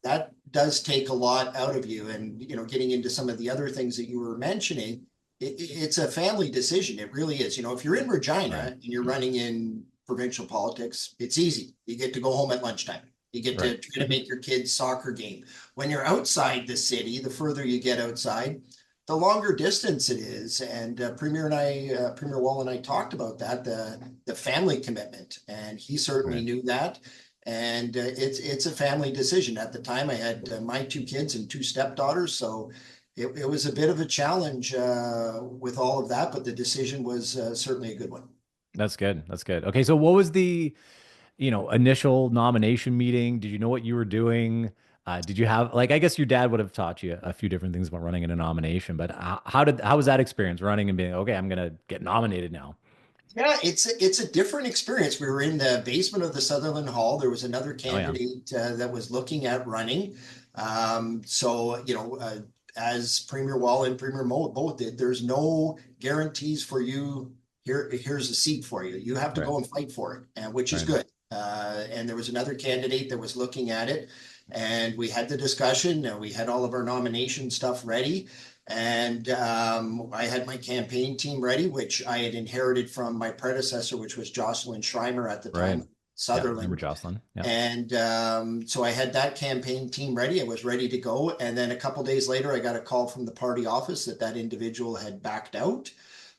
that does take a lot out of you. And, you know, getting into some of the other things that you were mentioning, it's a family decision. It really is. You know, if you're in Regina and you're running in provincial politics, it's easy. You get to go home at lunchtime. You get to try to make your kid's soccer game. When you're outside the city, the further you get outside, the longer distance it is. And Premier Wall and I talked about that, the family commitment, and he certainly knew that. And it's a family decision. At the time, I had my 2 kids and 2 stepdaughters, so it was a bit of a challenge with all of that, but the decision was certainly a good one. That's good. That's good. Okay, so what was the, you know, initial nomination meeting? Did you know what you were doing? Did you have, like, I guess your dad would have taught you a few different things about running in a nomination, but how was that experience, running and being, okay, I'm going to get nominated now? Yeah, it's a different experience. We were in the basement of the Sutherland Hall. There was another candidate that was looking at running. So, you know, as Premier Wall and Premier Moe both did, there's no guarantees for you. Here's a seat for you. You have to go and fight for it, and which is good. And there was another candidate that was looking at it. And we had the discussion, we had all of our nomination stuff ready. And I had my campaign team ready, which I had inherited from my predecessor, which was Jocelyn Schreimer at the time, Sutherland. Remember Jocelyn. And so I had that campaign team ready. I was ready to go. And then a couple of days later, I got a call from the party office that individual had backed out.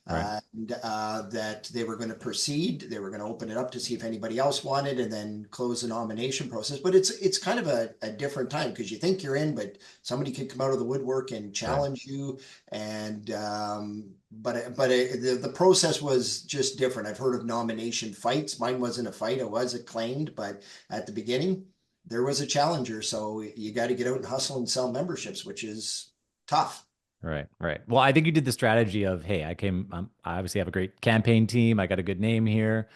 And that they were going to proceed. They were going to open it up to see if anybody else wanted, and then close the nomination process. But it's kind of a different time, because you think you're in, but somebody could come out of the woodwork and challenge you. And the process was just different. I've heard of nomination fights. Mine wasn't a fight. I was acclaimed, but at the beginning there was a challenger. So you got to get out and hustle and sell memberships, which is tough. Right. Well, I think you did the strategy of, hey, I obviously have a great campaign team. I got a good name here.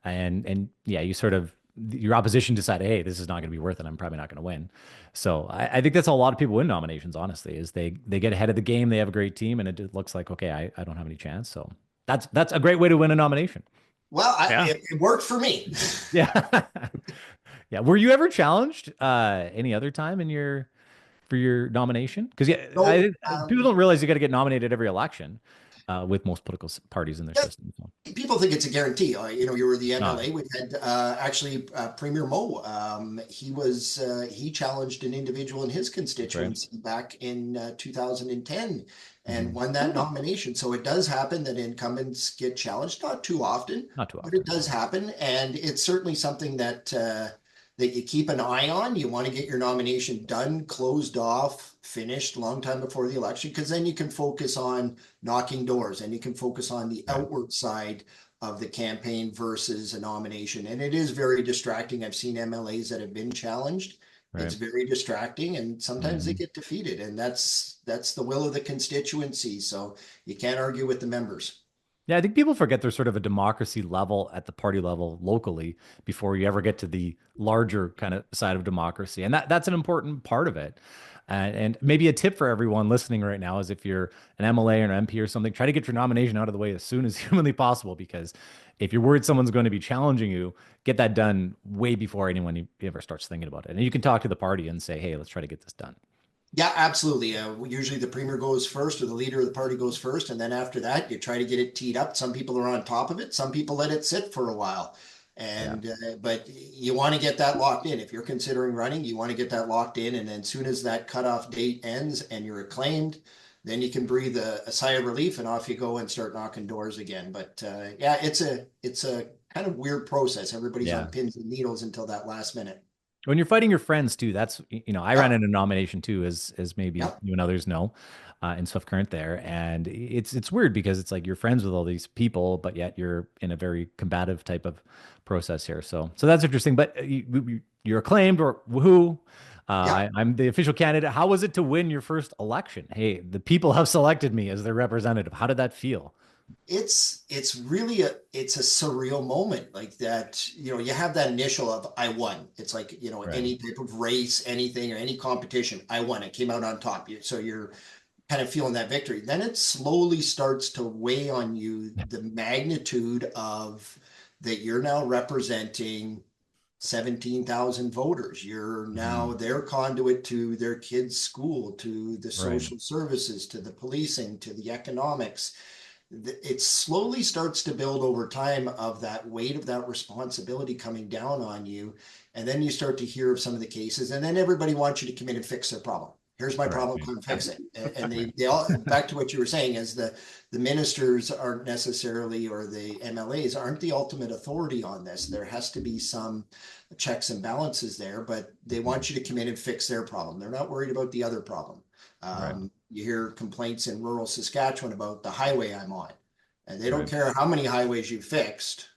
And yeah, you sort of, your opposition decided, hey, this is not going to be worth it. I'm probably not going to win. So I think that's how a lot of people win nominations, honestly, is they get ahead of the game. They have a great team, and it looks like, okay, I don't have any chance. So that's a great way to win a nomination. Well, it worked for me. Yeah. Yeah. Were you ever challenged any other time for your nomination? Because people don't realize you got to get nominated every election with most political parties in their system. So. People think it's a guarantee. You know, you were the MLA. We had actually Premier Moe. He challenged an individual in his constituency back in 2010 and won that nomination. So it does happen that incumbents get challenged, not too often, but it does happen, and it's certainly something that you keep an eye on. You want to get your nomination done, closed off, finished long time before the election, because then you can focus on knocking doors and you can focus on the outward side of the campaign versus a nomination. And it is very distracting. I've seen MLAs that have been challenged. It's very distracting, and sometimes they get defeated, and that's the will of the constituency. So you can't argue with the members. Yeah, I think people forget there's sort of a democracy level at the party level locally before you ever get to the larger kind of side of democracy. And that's an important part of it. And maybe a tip for everyone listening right now is, if you're an MLA or an MP or something, try to get your nomination out of the way as soon as humanly possible, because if you're worried someone's going to be challenging you, get that done way before anyone ever starts thinking about it. And you can talk to the party and say, hey, let's try to get this done. Yeah, absolutely. Usually the premier goes first, or the leader of the party goes first. And then after that, you try to get it teed up. Some people are on top of it. Some people let it sit for a while. And but you want to get that locked in. If you're considering running, you want to get that locked in. And then as soon as that cutoff date ends and you're acclaimed, then you can breathe a sigh of relief, and off you go and start knocking doors again. But yeah, it's a kind of weird process. Everybody's on pins and needles until that last minute. When you're fighting your friends too, that's, I ran in a nomination too, as maybe you and others know, in Swift Current there. And it's weird, because it's like you're friends with all these people, but yet you're in a very combative type of process here. So that's interesting, but you're acclaimed, or woohoo. I'm the official candidate. How was it to win your first election? Hey, the people have selected me as their representative. How did that feel? It's really it's a surreal moment like that. You know, you have that initial of I won. It's like, you know, Right. any type of race, anything or any competition, I won. I came out on top. So you're kind of feeling that victory. Then it slowly starts to weigh on you the magnitude of that you're now representing 17,000 voters. You're now their conduit to their kids' school, to the social services, to the policing, to the economics. It slowly starts to build over time of that weight of that responsibility coming down on you. And then you start to hear of some of the cases, and then everybody wants you to come in and fix their problem. Here's my problem, come fix it. And they all, back to what you were saying, is the ministers aren't necessarily, or the MLAs aren't the ultimate authority on this. There has to be some checks and balances there, but they want you to come in and fix their problem. They're not worried about the other problem. You hear complaints in rural Saskatchewan about the highway I'm on, and they don't care how many highways you fixed.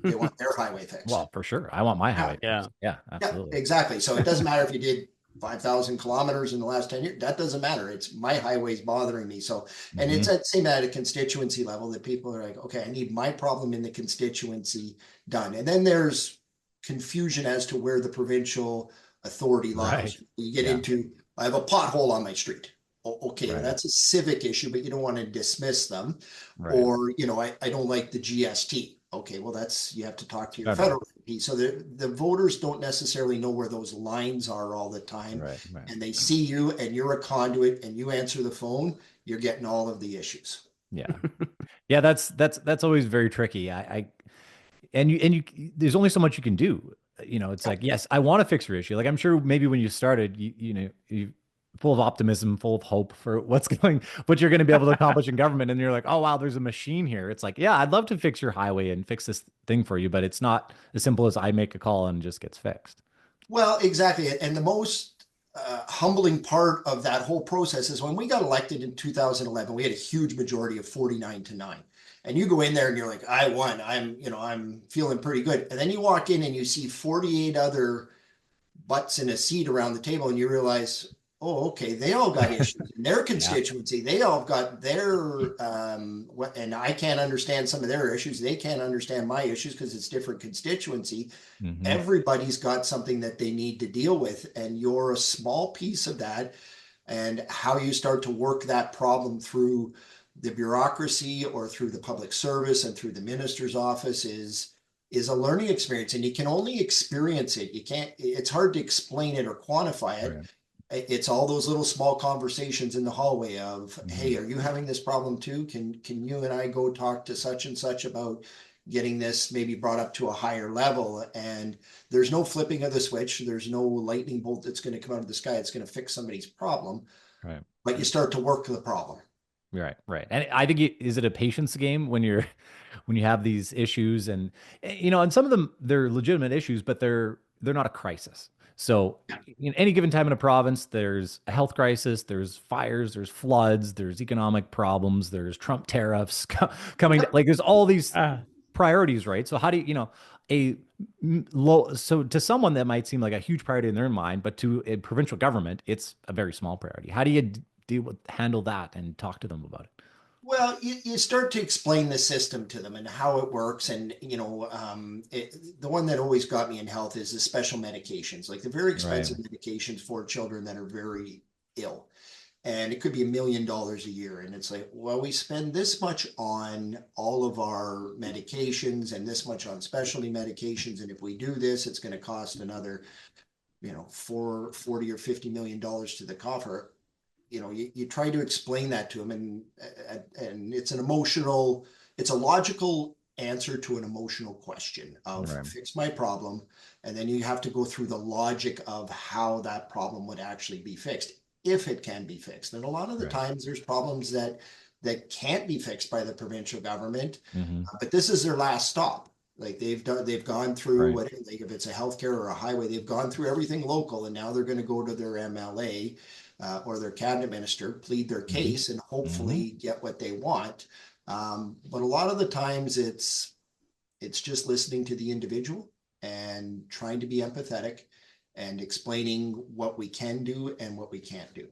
They want their highway fixed. Well, for sure. I want my highway. Yeah. Yeah, absolutely. Yeah, exactly. So it doesn't matter if you did 5,000 kilometers in the last 10 years. That doesn't matter. It's my highway's bothering me. So, and it's at same at a constituency level that people are like, okay, I need my problem in the constituency done. And then there's confusion as to where the provincial authority lies. You get into, I have a pothole on my street. Okay, that's a civic issue, but you don't want to dismiss them. Or, you know, I don't like the GST. Okay, well, that's, you have to talk to your federal MP. So the voters don't necessarily know where those lines are all the time. And they see you and you're a conduit and you answer the phone, you're getting all of the issues. Yeah. Yeah, that's always very tricky. And you there's only so much you can do. You know, it's like, yes, I want to fix your issue. Like, I'm sure maybe when you started, you full of optimism, full of hope for what you're going to be able to accomplish in government. And you're like, oh, wow, there's a machine here. It's like, yeah, I'd love to fix your highway and fix this thing for you, but it's not as simple as I make a call and it just gets fixed. Well, exactly. And the most humbling part of that whole process is when we got elected in 2011, we had a huge majority of 49-9. And you go in there and you're like, I won. I'm feeling pretty good. And then you walk in and you see 48 other butts in a seat around the table and you realize, oh, okay, they all got issues in their constituency. They all got their, and I can't understand some of their issues. They can't understand my issues because it's different constituency. Everybody's got something that they need to deal with, and you're a small piece of that. And how you start to work that problem through the bureaucracy or through the public service and through the minister's office is a learning experience, and you can only experience it. You can't, it's hard to explain it or quantify it. It's all those little small conversations in the hallway of, hey, are you having this problem too? Can you and I go talk to such and such about getting this maybe brought up to a higher level? And there's no flipping of the switch. There's no lightning bolt that's going to come out of the sky. It's going to fix somebody's problem. But you start to work the problem. Right. And I think is it a patience game when you have these issues, and and some of them, they're legitimate issues, but they're not a crisis. So in any given time in a province, there's a health crisis, there's fires, there's floods, there's economic problems, there's Trump tariffs coming. Like, there's all these priorities, right? So how do so to someone that might seem like a huge priority in their mind, but to a provincial government, it's a very small priority. How do you handle that and talk to them about it? Well, you start to explain the system to them and how it works. And, the one that always got me in health is the special medications, like the very expensive medications for children that are very ill. And it could be $1 million a year. And it's like, well, we spend this much on all of our medications and this much on specialty medications. And if we do this, it's going to cost another, $40 or $50 million to the coffer. You try to explain that to them, and it's it's a logical answer to an emotional question of fix my problem. And then you have to go through the logic of how that problem would actually be fixed, if it can be fixed. And a lot of the times there's problems that can't be fixed by the provincial government, but this is their last stop. Like they've gone through like if it's a healthcare or a highway, they've gone through everything local, and now they're going to go to their MLA or their cabinet minister, plead their case, and hopefully get what they want. But a lot of the times it's just listening to the individual and trying to be empathetic and explaining what we can do and what we can't do.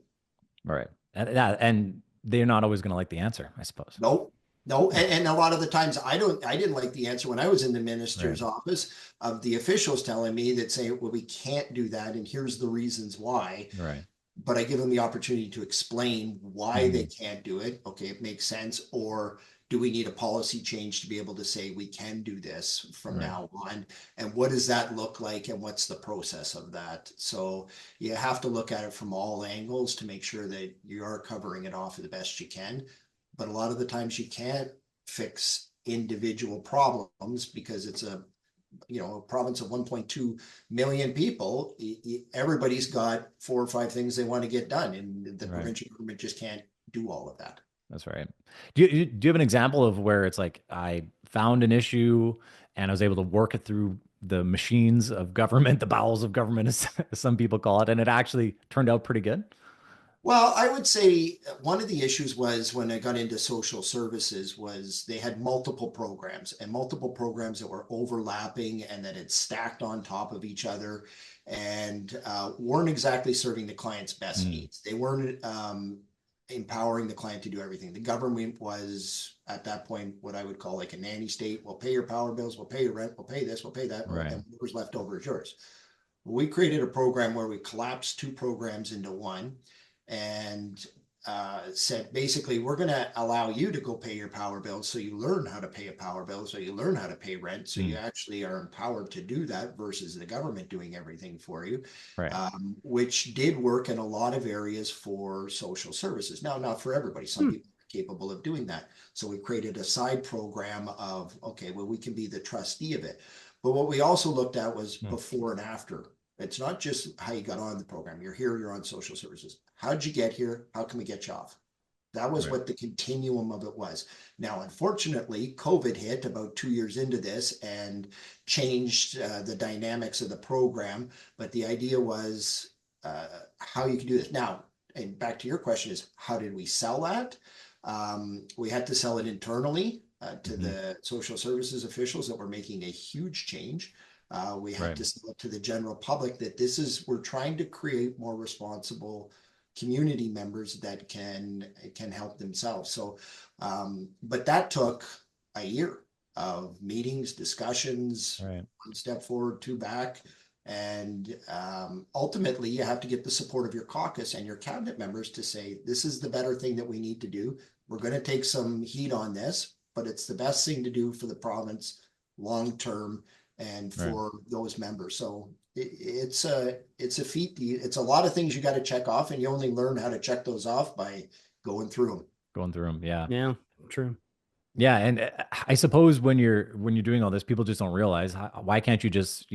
Right. And they're not always going to like the answer, I suppose. Nope. No, and a lot of the times I didn't like the answer when I was in the minister's office of the officials telling me that say, well, we can't do that, and here's the reasons why. Right. But I give them the opportunity to explain why they can't do it. Okay, it makes sense. Or do we need a policy change to be able to say we can do this from now on? And what does that look like? And what's the process of that? So you have to look at it from all angles to make sure that you are covering it off the best you can. But a lot of the times you can't fix individual problems because it's a province of 1.2 million people. Everybody's got 4 or 5 things they want to get done, and the provincial government just can't do all of that. That's right. Do you have an example of where it's like I found an issue and I was able to work it through the machines of government, the bowels of government, as some people call it, and it actually turned out pretty good? Well, I would say one of the issues was when I got into social services was they had multiple programs that were overlapping and that had stacked on top of each other and weren't exactly serving the client's best needs. They weren't empowering the client to do everything. The government was at that point what I would call like a nanny state. We'll pay your power bills, we'll pay your rent, we'll pay this, we'll pay that, and whatever's left over is yours. We created a program where we collapsed 2 programs into one and said, basically, we're going to allow you to go pay your power bill so you learn how to pay a power bill, so you learn how to pay rent, so you actually are empowered to do that versus the government doing everything for you, which did work in a lot of areas for social services. Now, not for everybody. Some people are capable of doing that. So we created a side program of, okay, well, we can be the trustee of it. But what we also looked at was before and after. It's not just how you got on the program. You're here, you're on social services. How'd you get here? How can we get you off? That was what the continuum of it was. Now, unfortunately, COVID hit about 2 years into this and changed the dynamics of the program. But the idea was how you can do this. Now, and back to your question is, how did we sell that? We had to sell it internally to the social services officials that were making a huge change. We had to sell it to the general public that we're trying to create more responsible community members that can help themselves. So, but that took a year of meetings, discussions, 1 step forward, 2 back. And ultimately, you have to get the support of your caucus and your cabinet members to say, this is the better thing that we need to do. We're going to take some heat on this, but it's the best thing to do for the province long-term and for those members. So it's a feat. It's a lot of things you got to check off, and you only learn how to check those off by going through them. Yeah, true. Yeah, and I suppose when you're doing all this, people just don't realize why can't you just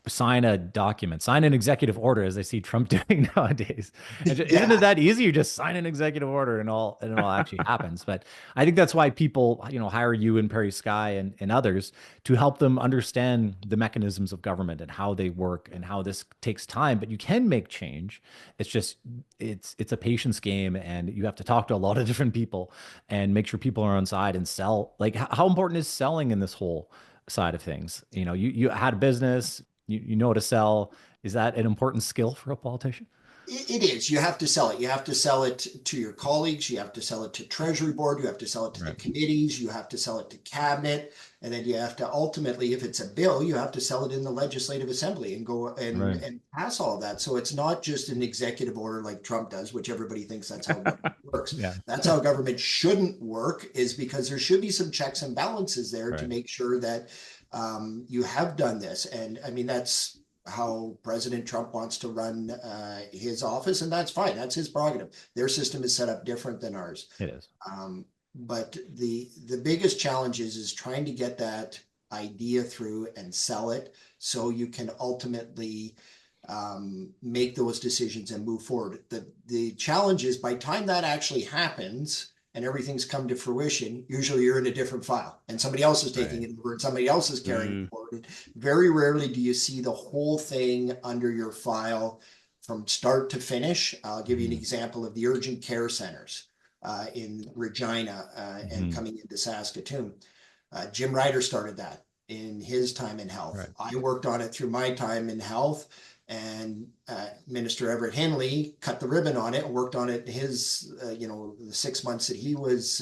sign a document, sign an executive order, as I see Trump doing nowadays. Isn't it that easy? You just sign an executive order and all actually happens. But I think that's why people, hire you and Perry Sky and others to help them understand the mechanisms of government and how they work and how this takes time. But you can make change. It's just, it's a patience game, and you have to talk to a lot of different people and make sure people are on side and sell. Like, how important is selling in this whole side of things? You had a business, you know how to sell. Is that an important skill for a politician? It is. You have to sell it. You have to sell it to your colleagues. You have to sell it to Treasury Board. You have to sell it to the committees. You have to sell it to cabinet. And then you have to ultimately, if it's a bill, you have to sell it in the Legislative Assembly and go and pass all of that. So it's not just an executive order like Trump does, which everybody thinks that's how government works. That's how government shouldn't work, is because there should be some checks and balances there to make sure that you have done this. And I mean, that's how President Trump wants to run his office, and that's fine. That's his prerogative. Their system is set up different than ours. It is. But the biggest challenge is trying to get that idea through and sell it so you can ultimately make those decisions and move forward. The challenge is, by the time that actually happens and everything's come to fruition, usually you're in a different file and somebody else is taking it over and somebody else is carrying it forward. Very rarely do you see the whole thing under your file from start to finish. I'll give you an example of the urgent care centers in Regina and coming into Saskatoon. Jim Ryder started that in his time in health. I worked on it through my time in health, and Minister Everett Henley cut the ribbon on it and worked on it his, the 6 months that he was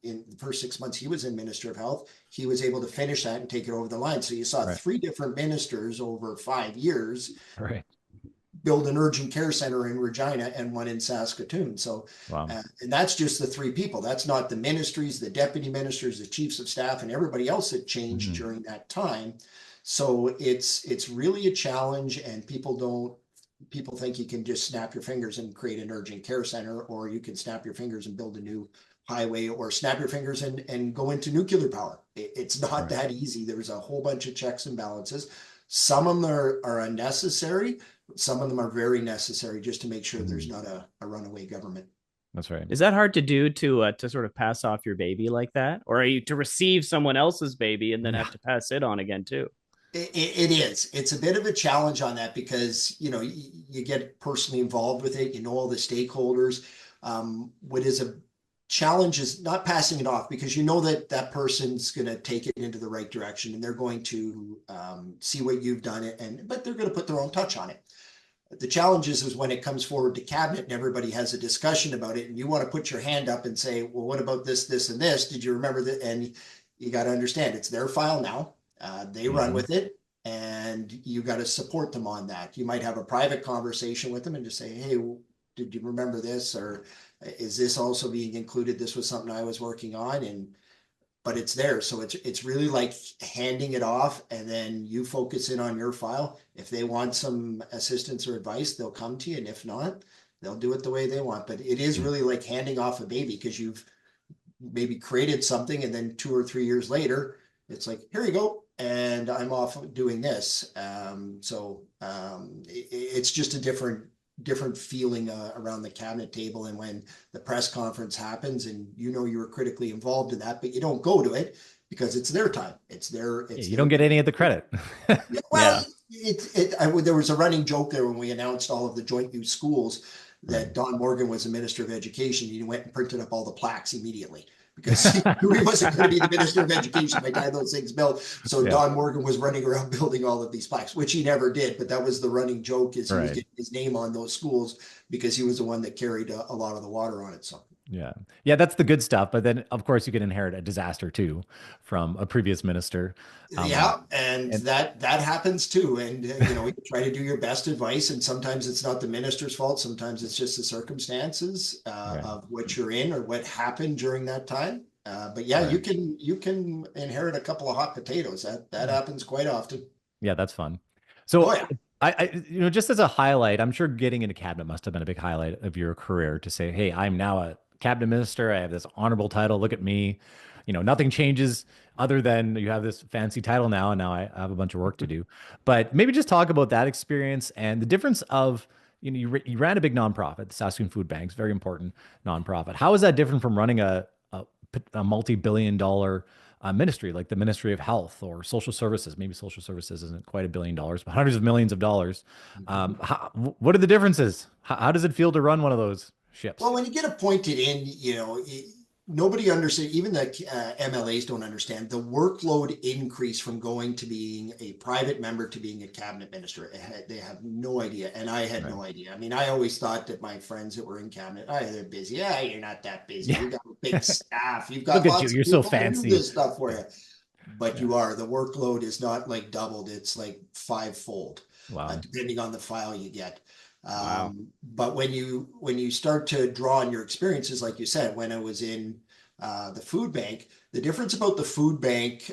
in the first 6 months he was in Minister of Health, he was able to finish that and take it over the line. So you saw Right. 3 different ministers over 5 years Right. build an urgent care center in Regina and one in Saskatoon. So, Wow. and that's just the 3 people. That's not the ministries, the deputy ministers, the chiefs of staff, and everybody else that changed during that time. So it's really a challenge, and people think you can just snap your fingers and create an urgent care center, or you can snap your fingers and build a new highway, or snap your fingers and go into nuclear power. It's not that easy. There's a whole bunch of checks and balances. Some of them are unnecessary. Some of them are very necessary just to make sure there's not a runaway government. That's right. Is that hard to do to sort of pass off your baby like that, or are you to receive someone else's baby and then have to pass it on again too? It is. It's a bit of a challenge on that because, you know, you get personally involved with it. You know all the stakeholders. What is a challenge is not passing it off, because you know that that person's going to take it into the right direction, and they're going to see what you've done, but they're going to put their own touch on it. The challenge is when it comes forward to cabinet and everybody has a discussion about it, and you want to put your hand up and say, well, what about this, this, and this? Did you remember that? And you got to understand it's their file now. They run with it, and you got to support them on that. You might have a private conversation with them and just say, hey, did you remember this? Or is this also being included? This was something I was working on, but it's there. So it's really like handing it off, and then you focus in on your file. If they want some assistance or advice, they'll come to you. And if not, they'll do it the way they want. But it is really like handing off a baby, because you've maybe created something, and then 2 or 3 years later, it's like, here you go. And I'm off doing this. It's just a different feeling around the cabinet table. And when the press conference happens, and you know you were critically involved in that, but you don't go to it because it's their time. You don't get any of the credit. Well, there was a running joke there when we announced all of the joint use schools that Don Morgan was a minister of education. He went and printed up all the plaques immediately, because he wasn't going to be the minister of education by the time those things built. So Don Morgan was running around building all of these plaques, which he never did. But that was the running joke, is he was getting his name on those schools because he was the one that carried a lot of the water on it. So yeah, that's the good stuff. But then, of course, you can inherit a disaster too from a previous minister. And that happens too. And you know, you try to do your best advice, and sometimes it's not the minister's fault. Sometimes it's just the circumstances of what you're in or what happened during that time. But you can inherit a couple of hot potatoes. That happens quite often. Yeah, that's fun. So I just as a highlight, I'm sure getting into cabinet must have been a big highlight of your career, to say, hey, I'm now a cabinet minister. I have this honorable title. Look at me. You know, nothing changes other than you have this fancy title now, and now I have a bunch of work to do. But maybe just talk about that experience and the difference of, you know, you ran a big nonprofit, the Saskatoon Food Banks, very important nonprofit. How is that different from running a multi-billion-dollar ministry like the Ministry of Health or Social Services? Maybe Social Services isn't quite $1 billion, but hundreds of millions of dollars. What are the differences? How does it feel to run one of those ships? Well, when you get appointed in, you know, nobody understands, even the MLAs don't understand the workload increase from going to being a private member to being a cabinet minister. They have no idea. And I had no idea. I mean, I always thought that my friends that were in cabinet, they're busy. Yeah, you're not that busy. You've got a big staff. You've got lots of you're people so fancy. do this stuff for you. But you are. The workload is not like doubled. It's like 5-fold, depending on the file you get. But when you start to draw on your experiences, like you said, when I was in the food bank, the difference about the food bank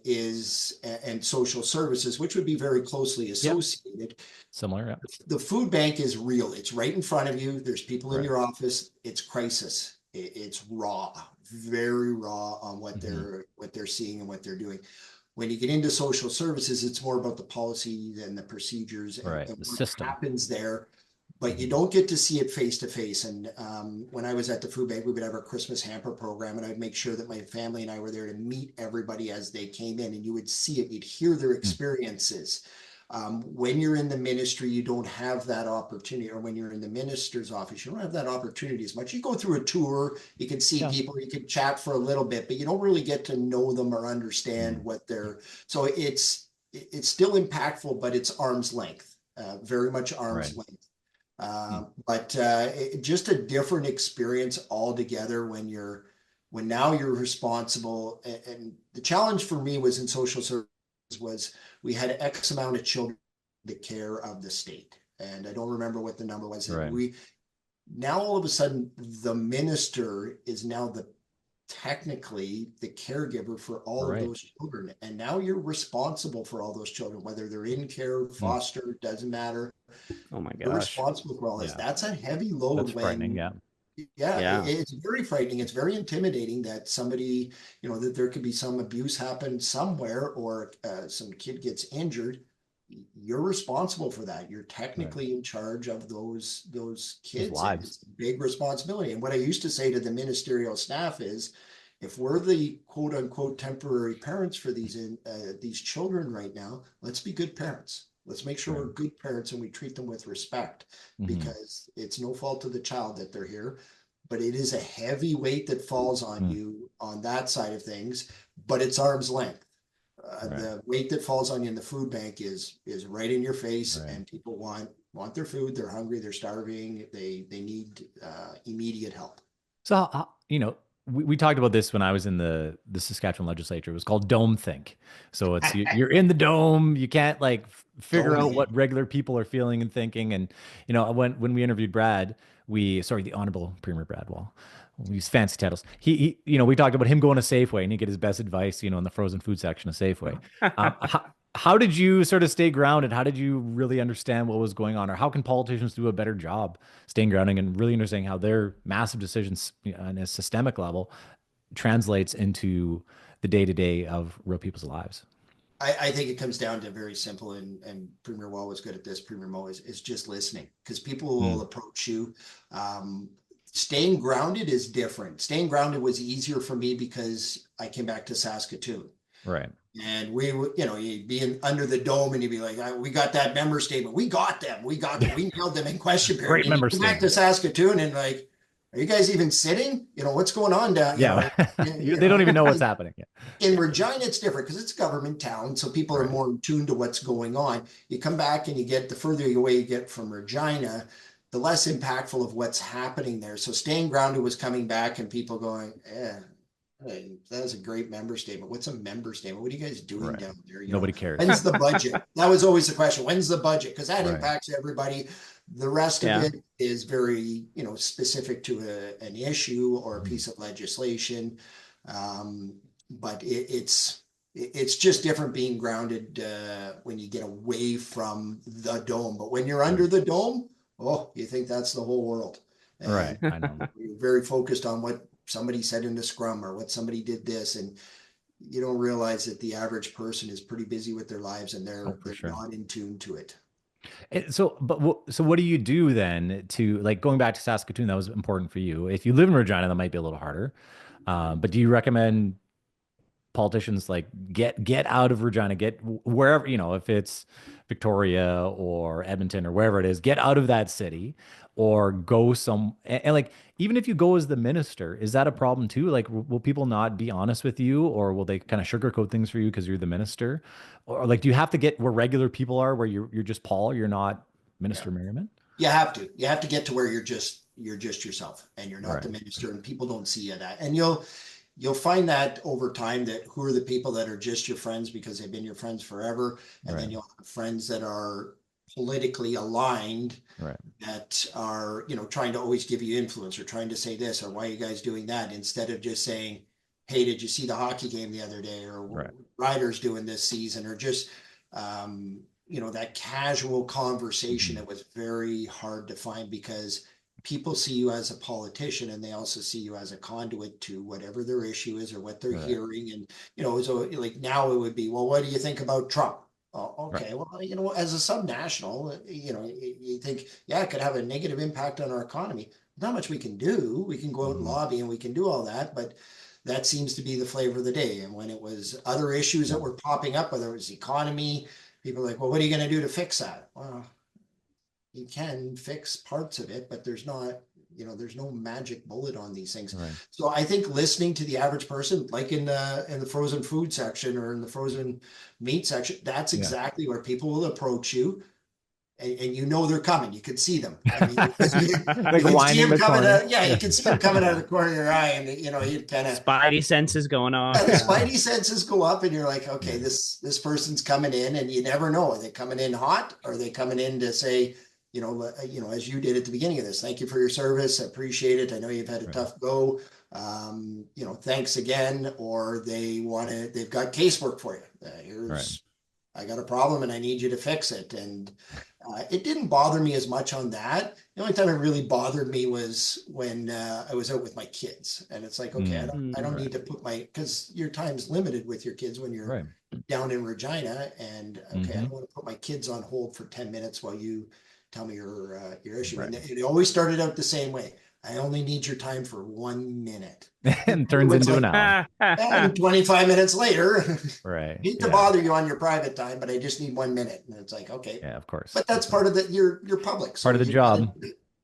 is, and social services, which would be very closely associated. Similar. The food bank is real. It's right in front of you. There's people in your office. It's crisis. It's raw, very raw on what they're seeing and what they're doing. When you get into social services, it's more about the policy and the procedures and what system happens there, but you don't get to see it face to face. And when I was at the food bank, we would have our Christmas hamper program, and I'd make sure that my family and I were there to meet everybody as they came in, and you would see it, you'd hear their experiences. When you're in the ministry, you don't have that opportunity, or when you're in the minister's office, you don't have that opportunity as much. You go through a tour, you can see people, you can chat for a little bit, but you don't really get to know them or understand what they're, so it's still impactful, but it's arm's length, very much arm's length. But just a different experience altogether when you're when now you're responsible. And the challenge for me was in social services was we had X amount of children the care of the state. And I don't remember what the number was. Right. We now all of a sudden the minister is now technically the caregiver for all of those children. And now you're responsible for all those children, whether they're in care, foster, doesn't matter. Oh my gosh. You're responsible for all this. That's a heavy load. That's frightening, it's very frightening. It's very intimidating that somebody, that there could be some abuse happen somewhere, or some kid gets injured. You're responsible for that. You're technically in charge of those kids. It's a big responsibility. And what I used to say to the ministerial staff is, if we're the quote unquote temporary parents for these children right now, let's be good parents. Let's make sure we're good parents and we treat them with respect, because it's no fault of the child that they're here, but it is a heavy weight that falls on you on that side of things, but it's arm's length. The weight that falls on you in the food bank is right in your face, and people want their food. They're hungry. They're starving. They need immediate help. So, we talked about this when I was in the Saskatchewan legislature. It was called dome think. So it's you're in the dome. You can't figure out what regular people are feeling and thinking. And when we interviewed Brad, the Honourable Premier Brad Wall. We use fancy titles. He we talked about him going to Safeway and he get his best advice, in the frozen food section of Safeway. How did you sort of stay grounded? How did you really understand what was going on? Or how can politicians do a better job staying grounded and really understanding how their massive decisions on a systemic level translates into the day-to-day of real people's lives? I think it comes down to very simple, and Premier Wall was good at this. Premier Mo is just listening, because people will approach you. Staying grounded is different. Staying grounded was easier for me because I came back to Saskatoon. Right. And we would, you'd be under the dome and you'd be like, we got that member statement. We got them. We nailed them in question period. Great member statement. Back to Saskatoon and are you guys even sitting? What's going on down there? They don't even know what's happening. In Regina, it's different because it's a government town. So people are more in tune to what's going on. You come back and the further away you get from Regina, the less impactful of what's happening there. So staying grounded was coming back and people going, hey, that was a great member statement. What's a member statement? What are you guys doing down there? Nobody cares. When's the budget? That was always the question. When's the budget? Because that impacts everybody. The rest of it is very, specific to an issue or a piece of legislation. But it's just different being grounded when you get away from the dome. But when you're under the dome, you think that's the whole world. And I know. You're very focused on what somebody said in the scrum or what somebody did this, and you don't realize that the average person is pretty busy with their lives and they're not in tune to it. So what do you do then to, going back to Saskatoon? That was important for you. If you live in Regina, that might be a little harder. But do you recommend politicians get out of Regina, get wherever, if it's Victoria or Edmonton or wherever it is, get out of that city, or go and even if you go as the minister, is that a problem too? Will people not be honest with you, or will they kind of sugarcoat things for you because you're the minister? Or do you have to get where regular people are, where you're just Paul, you're not Minister Merriman? You have to get to where you're just yourself and you're not the minister, and people don't see you that. And you'll find that over time, that who are the people that are just your friends because they've been your friends forever. And then you'll have friends that are politically aligned, that are, trying to always give you influence or trying to say this or why are you guys doing that, instead of just saying, hey, did you see the hockey game the other day, or Riders doing this season, or just, that casual conversation that was very hard to find, because people see you as a politician and they also see you as a conduit to whatever their issue is or what they're hearing. And, so now it would be, well, what do you think about Trump? Oh, okay. Well, as a subnational, you think, it could have a negative impact on our economy. Not much we can do. We can go out and lobby and we can do all that, but that seems to be the flavor of the day. And when it was other issues that were popping up, whether it was the economy, people are like, well, what are you going to do to fix that? Well, you can fix parts of it, but there's not, there's no magic bullet on these things. So I think listening to the average person, like in the frozen food section or in the frozen meat section, that's exactly where people will approach you and you know they're coming. You could see them. I mean, you Like can see winding them the coming corner. out. Yeah, you can see them coming out of the corner of your eye, and you'd kind of Spidey senses going on. the spidey senses go up, and you're like, okay, this person's coming in, and you never know. Are they coming in hot? Or are they coming in to say, as you did at the beginning of this, thank you for your service. I appreciate it. I know you've had a tough go. Thanks again. Or they've got casework for you. I got a problem and I need you to fix it. And it didn't bother me as much on that. The only time it really bothered me was when I was out with my kids. And it's like, okay, I don't need to put because your time's limited with your kids when you're down in Regina. And okay, I don't want to put my kids on hold for 10 minutes while you tell me your issue. And it always started out the same way. I only need your time for 1 minute. And turns into an hour. And 25 minutes later, right. Hate to bother you on your private time, but I just need 1 minute. And it's like, okay. Yeah, of course. But that's part of your public. Part of the job.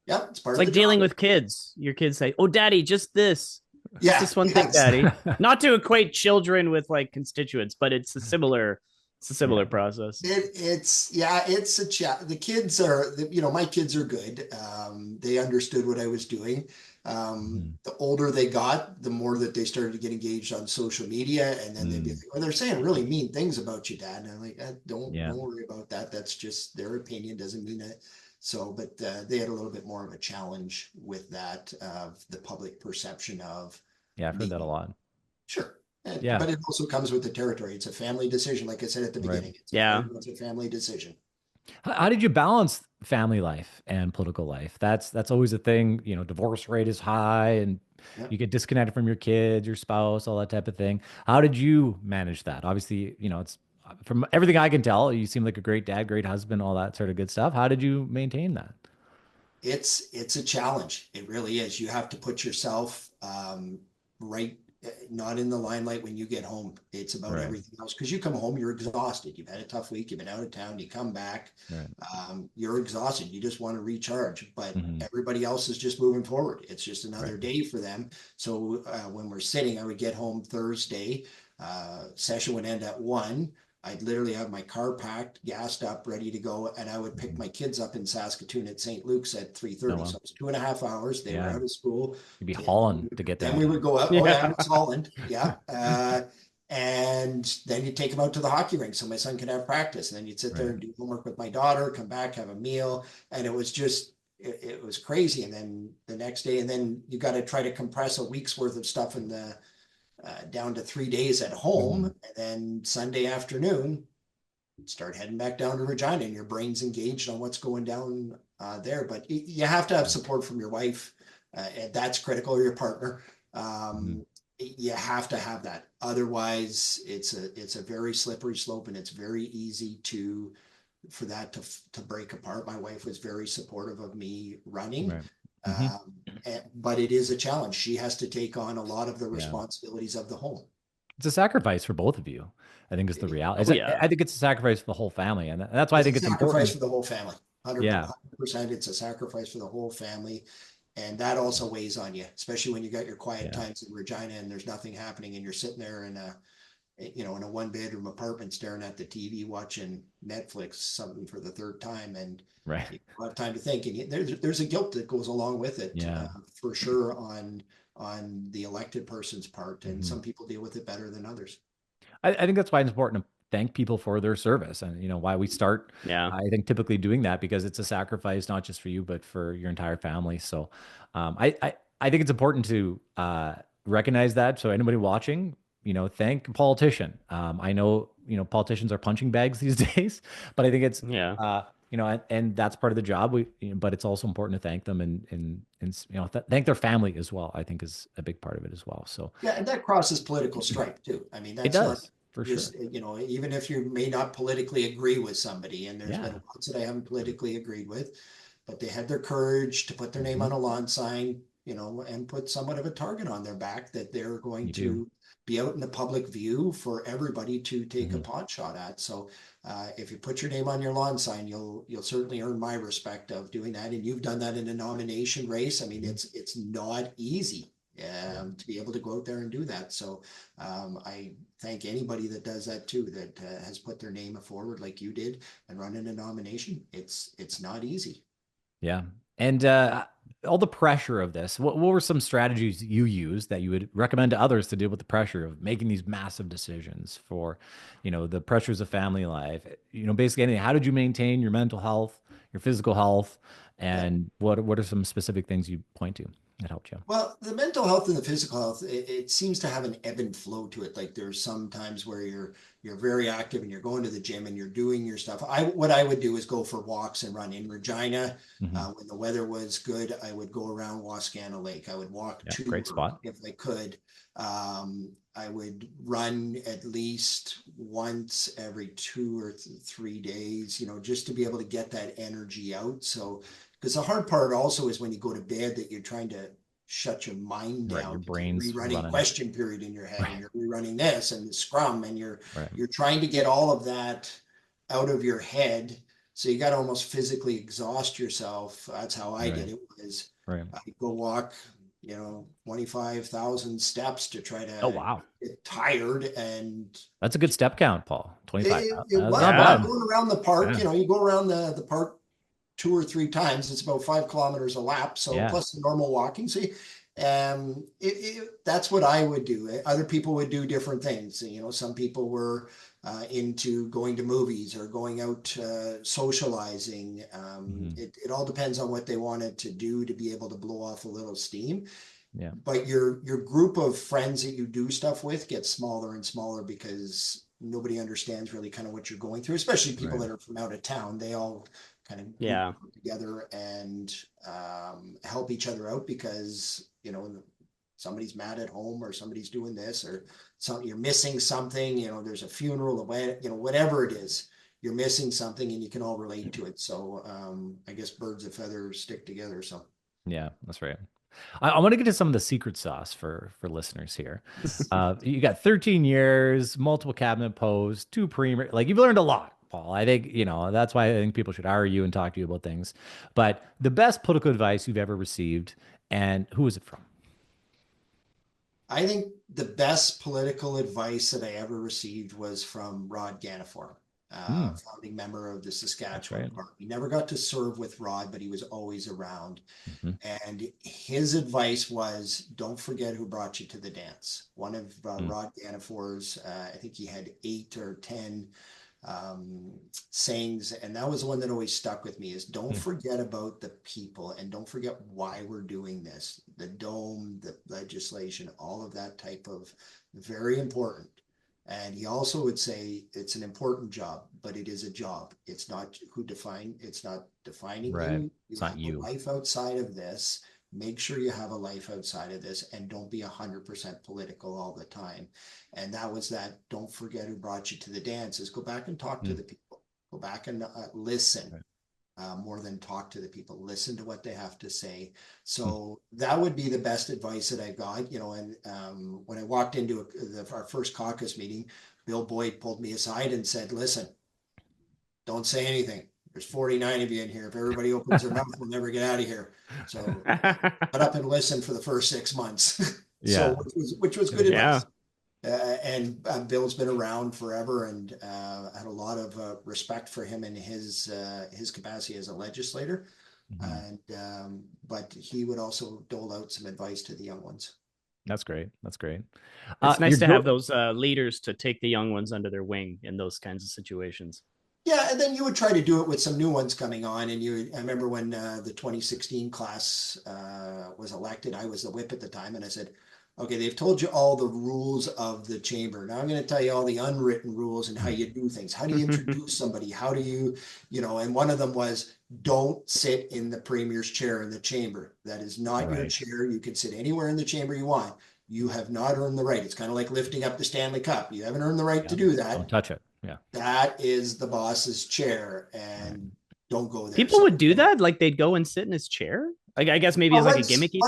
Yeah, it's part It's of like dealing with kids. Your kids say, "Oh, Daddy, just this." Yeah, this one thing, Daddy. Not to equate children with like constituents, but it's a similar process. It's a chat. The kids are, my kids are good. They understood what I was doing. The older they got, the more that they started to get engaged on social media, and then they'd be like, "Well, they're saying really mean things about you, Dad." And I'm like, "Don't worry about that. That's just their opinion. Doesn't mean that." So, but they had a little bit more of a challenge with that of the public perception of. Yeah, I've heard that a lot. Sure. But it also comes with the territory. It's a family decision, like I said at the beginning. It's a family decision. How did you balance family life and political life? That's always a thing. Divorce rate is high, and you get disconnected from your kids, your spouse, all that type of thing. How did you manage that? Obviously, it's from everything I can tell, you seem like a great dad, great husband, all that sort of good stuff. How did you maintain that? It's a challenge. It really is. You have to put yourself not in the limelight when you get home. It's about everything else, because you come home, you're exhausted. You've had a tough week. You've been out of town. You come back, you're exhausted. You just want to recharge, but everybody else is just moving forward. It's just another day for them. So when we're sitting, I would get home Thursday. Session would end at 1:00. I'd literally have my car packed, gassed up, ready to go, and I would pick my kids up in Saskatoon at St. Luke's at 3:30. So it was 2.5 hours. They were out of school. You'd be hauling to get there. Then we would go up. It's Holland. And then you take them out to the hockey rink so my son could have practice. And then you'd sit there and do homework with my daughter, come back, have a meal. And it was just, it was crazy. And then the next day, and then you got to try to compress a week's worth of stuff in the down to 3 days at home. And then Sunday afternoon, start heading back down to Regina, and your brain's engaged on what's going down there. But you have to have support from your wife. And that's critical, or your partner. You have to have that. Otherwise, it's a very slippery slope, and it's very easy for that to break apart. My wife was very supportive of me running. But it is a challenge. She has to take on a lot of the responsibilities of the home. It's a sacrifice for both of you, I think, is the reality. I think it's a sacrifice for the whole family. And that's why I think it's important. Sacrifice for the whole family. 100%. It's a sacrifice for the whole family. And that also weighs on you, especially when you got your quiet times in Regina and there's nothing happening, and you're sitting there in a 1-bedroom apartment staring at the TV watching Netflix, something for the third time, and you don't have time to think. And there's a guilt that goes along with it, for sure, on the elected person's part. And some people deal with it better than others. I think that's why it's important to thank people for their service, and why we start. I think typically doing that, because it's a sacrifice not just for you but for your entire family. So I think it's important to recognize that. So anybody watching, thank a politician. I know politicians are punching bags these days, but I think it's and that's part of the job. But it's also important to thank them and thank their family as well. I think is a big part of it as well. So and that crosses political stripe too. I mean, that's not for just, sure. Even if you may not politically agree with somebody, and there's been lots that I haven't politically agreed with, but they had their courage to put their name on a lawn sign, and put somewhat of a target on their back that they're going to be out in the public view for everybody to take a pot shot at. So if you put your name on your lawn sign, you'll certainly earn my respect of doing that. And you've done that in a nomination race. I mean, it's not easy. to be able to go out there and do that. So I thank anybody that does that too, that has put their name forward like you did and run in a nomination. It's not easy. Yeah. And all the pressure of this, what were some strategies you used that you would recommend to others to deal with the pressure of making these massive decisions for, the pressures of family life? Basically anything. How did you maintain your mental health, your physical health, and what are some specific things you point to that helped you? Well, the mental health and the physical health, it seems to have an ebb and flow to it. Like there's some times where you're very active and you're going to the gym and you're doing your stuff. What I would do is go for walks and run in Regina. When the weather was good, I would go around Wascana Lake. I would walk to great spot if I could. I would run at least once every 2 or 3 days, just to be able to get that energy out. So, because the hard part also is when you go to bed that you're trying to shut your mind down. Your brain's rerunning question period in your head, and you're rerunning this and the scrum, and you're trying to get all of that out of your head. So you got to almost physically exhaust yourself. That's how I did it. Was I go walk, 25,000 steps to try to get tired. And that's a good step count, Paul. 25,000. Going around the park, you go around the park 2 or 3 times. It's about 5 kilometers a lap. So plus the normal walking. So that's what I would do. Other people would do different things. Some people were into going to movies or going out socializing. It all depends on what they wanted to do to be able to blow off a little steam. Yeah. But your group of friends that you do stuff with gets smaller and smaller because nobody understands really kind of what you're going through, especially people that are from out of town. They all kind of group together and help each other out because somebody's mad at home or somebody's doing this or you're missing something, there's a funeral, whatever it is, you're missing something and you can all relate to it. So I guess birds of feathers stick together. So yeah, that's right. I want to get to some of the secret sauce for listeners here. You got 13 years, multiple cabinet posts, 2 premier, like you've learned a lot, Paul. I think, that's why I think people should hire you and talk to you about things. But the best political advice you've ever received, and who is it from? I think the best political advice that I ever received was from Rod Gannifor, founding member of the Saskatchewan Party. He never got to serve with Rod, but he was always around. And his advice was, don't forget who brought you to the dance. One of Rod Gannifor's, I think he had 8 or 10 sayings, and that was the one that always stuck with me, is don't forget about the people and don't forget why we're doing this. The dome, the legislation, all of that type of very important. And he also would say it's an important job, but it is a job. It's not it's not defining you. It's not you. Life outside of this. Make sure you have a life outside of this and don't be 100% political all the time. And that was that. Don't forget who brought you to the dance. Is go back and talk to the people. Go back and listen more than talk to the people. Listen to what they have to say. So that would be the best advice that I got. And when I walked into our first caucus meeting, Bill Boyd pulled me aside and said, "Listen, don't say anything. There's 49 of you in here. If everybody opens their mouth, we'll never get out of here. So shut up and listen for the first 6 months." So which was good advice. And Bill's been around forever, and had a lot of respect for him in his capacity as a legislator. And but he would also dole out some advice to the young ones. That's great. That's great. It's nice to have those leaders to take the young ones under their wing in those kinds of situations. Yeah, and then you would try to do it with some new ones coming on. And I remember when the 2016 class was elected, I was the whip at the time, and I said, okay, they've told you all the rules of the chamber. Now I'm going to tell you all the unwritten rules and how you do things. How do you introduce somebody? How do you, and one of them was, don't sit in the premier's chair in the chamber. That is not your chair. You can sit anywhere in the chamber you want. You have not earned the right. It's kind of like lifting up the Stanley Cup. You haven't earned the right to do that. Don't touch it. Yeah. That is the boss's chair, and don't go there. People would do that? Like they'd go and sit in his chair? Like, I guess maybe it's like a gimmicky.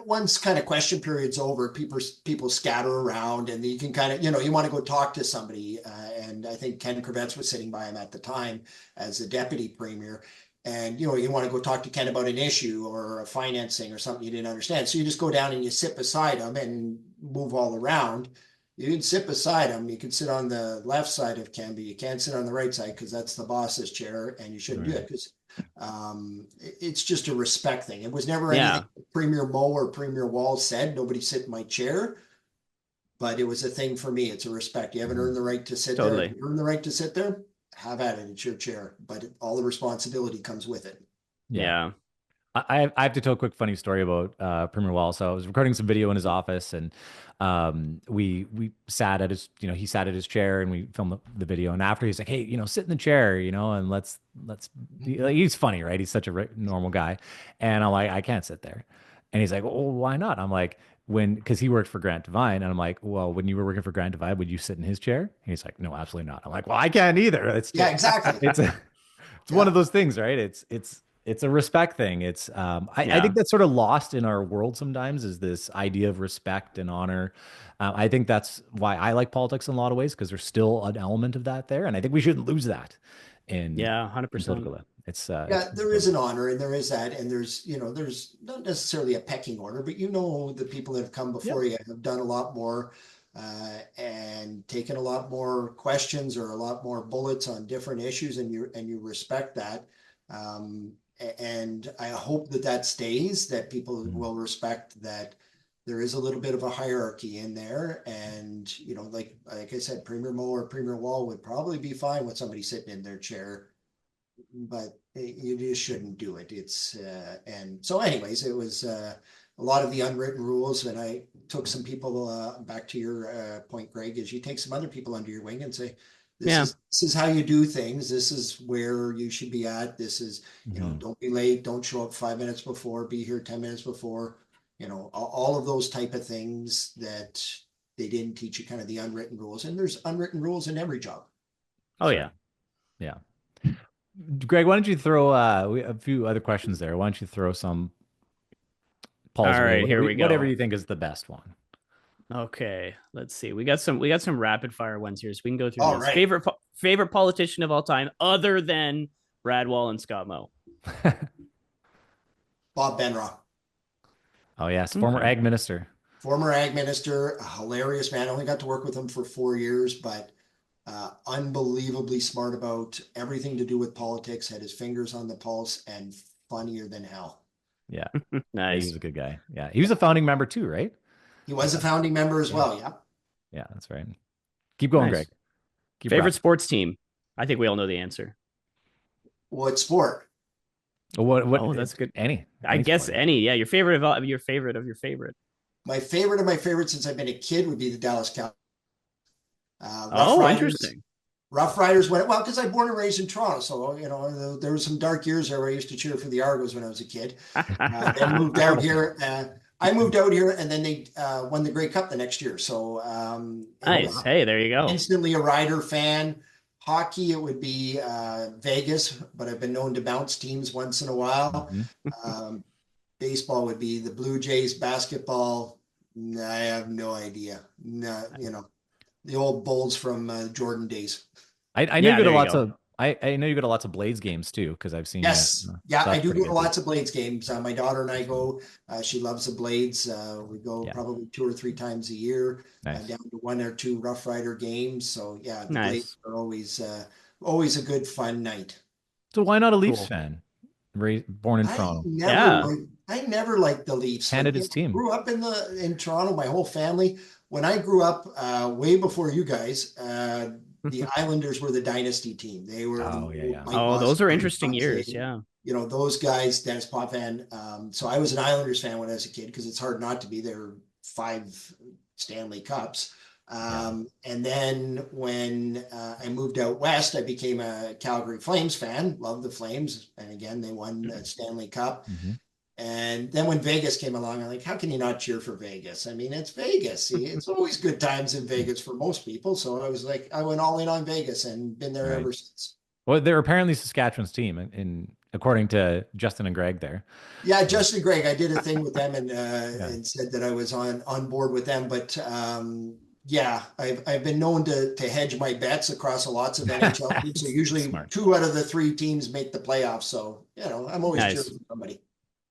Once kind of question period's over, people scatter around, and you can kind of, you want to go talk to somebody. And I think Ken Kravets was sitting by him at the time as the deputy premier. and you want to go talk to Ken about an issue or a financing or something you didn't understand. So you just go down and you sit beside him and move all around. You can sit beside him. You can sit on the left side of Ken, but you can't sit on the right side because that's the boss's chair, and you shouldn't do it because it's just a respect thing. It was never anything Premier Mo or Premier Wall said. Nobody sit in my chair, but it was a thing for me. It's a respect. You haven't earned the right to sit there. If you earn the right to sit there, have at it. It's your chair, but all the responsibility comes with it. Yeah. I have to tell a quick funny story about Premier Wall. So I was recording some video in his office, and we sat at his, he sat at his chair, and we filmed the video. And after, he's like, "Hey, sit in the chair, and let's be, like, he's funny, right? He's such a normal guy." And I'm like, "I can't sit there." And he's like, "Well, why not?" I'm like, because he worked for Grant Devine, and I'm like, "Well, when you were working for Grant Devine, would you sit in his chair?" And he's like, "No, absolutely not." I'm like, "Well, I can't either." Exactly. It's one of those things, right? It's a respect thing. It's I think that's sort of lost in our world sometimes, is this idea of respect and honor. I think that's why I like politics in a lot of ways, because there's still an element of that there, and I think we shouldn't lose that. 100%. It's there is an honor, and there is that, and there's there's not necessarily a pecking order, but the people that have come before you have done a lot more and taken a lot more questions or a lot more bullets on different issues, and you respect that. And I hope that stays, that people will respect that there is a little bit of a hierarchy in there. And, like I said, Premier Mo or Premier Wall would probably be fine with somebody sitting in their chair, but you just shouldn't do it. And so anyways, it was a lot of the unwritten rules. And I took some people back to your point, Greg, is you take some other people under your wing and say, this is how you do things. This is where you should be at. This is, don't be late. Don't show up 5 minutes before. Be here 10 minutes before. All of those type of things that they didn't teach you, kind of the unwritten rules. And there's unwritten rules in every job. Oh, yeah. Yeah. Greg, why don't you throw a few other questions there? Why don't you throw some Paul's All right, here we go. Whatever you think is the best one. Okay, let's see. We got some rapid fire ones here, so we can go through All this. right. Favorite politician of all time, other than Brad Wall and Scott Moe. Bob Benrock. Oh yes, former ag minister. Former ag minister, a hilarious man. I only got to work with him for 4 years, but unbelievably smart about everything to do with politics. Had his fingers on the pulse, and funnier than hell. Yeah, nice. He was a good guy. Yeah, he was a founding member too, right? He was a founding member as well. Yeah. Yeah, that's right. Keep going, Greg. Favorite sports team? I think we all know the answer. What sport? What? Oh, that's good. Any I guess sport. any. Yeah, your favorite of your favorite of your favorite. My favorite of my favorites since I've been a kid would be the Dallas Cowboys. Interesting. Rough Riders went well because I'm born and raised in Toronto, so there were some dark years there where I used to cheer for the Argos when I was a kid. Then moved out here. I moved out here, and then they won the Grey Cup the next year. So nice. Hey, there you go. Instantly a Rider fan. Hockey, it would be Vegas, but I've been known to bounce teams once in a while. Baseball would be the Blue Jays. Basketball, I have no idea. No, the old Bulls from Jordan days. I know you go to lots of. I know you go to lots of Blades games too, because I've seen. Yes, I do go to lots of Blades games. My daughter and I go. She loves the Blades. We go probably 2 or 3 times a year, down to 1 or 2 Rough Rider games. So the Blades are always a good fun night. So why not a Leafs fan? Born in Toronto. I never liked the Leafs. Canada's team. Grew up in Toronto. My whole family. When I grew up, way before you guys, the Islanders were the dynasty team. They were. Those are interesting years. Yeah. Those guys, Dennis Potvin. So I was an Islanders fan when I was a kid because it's hard not to be. There were 5 Stanley Cups. And then when I moved out west, I became a Calgary Flames fan. Loved the Flames, and again they won the Stanley Cup. And then when Vegas came along, I'm like, how can you not cheer for Vegas? I mean, it's Vegas. See, it's always good times in Vegas for most people. So I was like, I went all in on Vegas and been there ever since. Well, they're apparently Saskatchewan's team, in according to Justin and Greg there. Yeah, Justin and Greg, I did a thing with them and said that I was on board with them. But Yeah, I've been known to hedge my bets across lots of NHL teams. So usually Smart. 2 out of the 3 teams make the playoffs. So, I'm always Nice. cheering for somebody.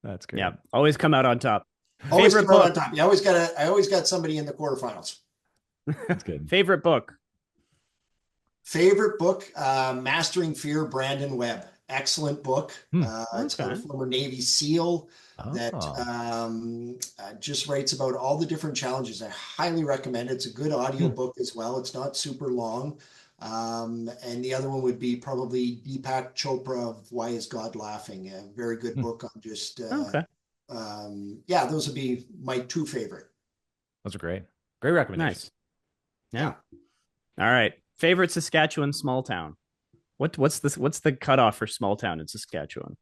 That's great. Yeah, always come out on top. Always Favorite come out on book. top. I always got somebody in the quarterfinals. That's good. Favorite book. Favorite book, Mastering Fear, Brandon Webb. Excellent book. It's about a former Navy SEAL that just writes about all the different challenges. I highly recommend it. It's a good audio book as well. It's not super long. And the other one would be probably Deepak Chopra of Why Is God Laughing? A very good book on just, those would be my 2 favorite. Those are great. Great recommendations. Nice. Yeah. All right. Favorite Saskatchewan small town. What's the cutoff for small town in Saskatchewan?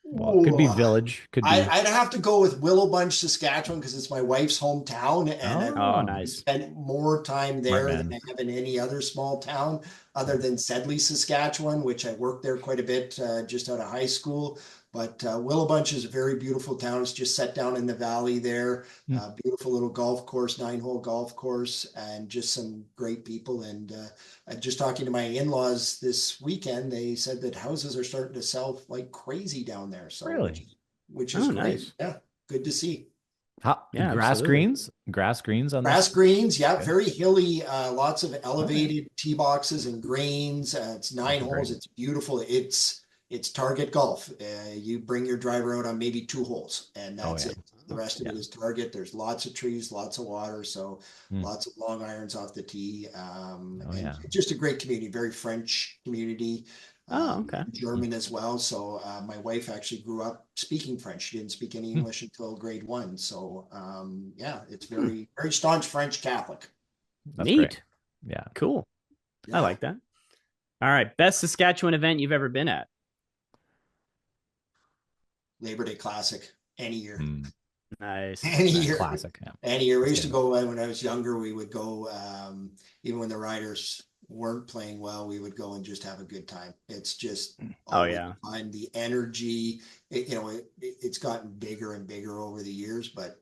Well, it could be village. Could be. I'd have to go with Willowbunch, Saskatchewan, because it's my wife's hometown, and I've nice. spent more time there than I have in any other small town, other than Sedley, Saskatchewan, which I worked there quite a bit just out of high school. But Willowbunch is a very beautiful town. It's just set down in the valley there. Beautiful little golf course, 9-hole golf course, and just some great people. And just talking to my in-laws this weekend, they said that houses are starting to sell like crazy down there. So really, which is great. Nice. Yeah, good to see. Grass greens on grass greens. Yeah, very hilly. Lots of elevated tee boxes and greens. It's 9 holes. It's beautiful. It's target golf. You bring your driver out on maybe 2 holes, and that's it. The rest of it is target. There's lots of trees, lots of water, so lots of long irons off the tee. Just a great community, very French community. German as well. So my wife actually grew up speaking French. She didn't speak any English until grade 1. So it's very, very staunch French Catholic. That's Neat. great. Yeah. Cool. Yeah. I like that. All right. Best Saskatchewan event you've ever been at? Labor Day Classic, any year. Nice. Any year. Classic. Yeah. Any year. We used to go when I was younger. We would go, even when the riders weren't playing well, we would go and just have a good time. It's just fun. The energy. It's gotten bigger and bigger over the years, but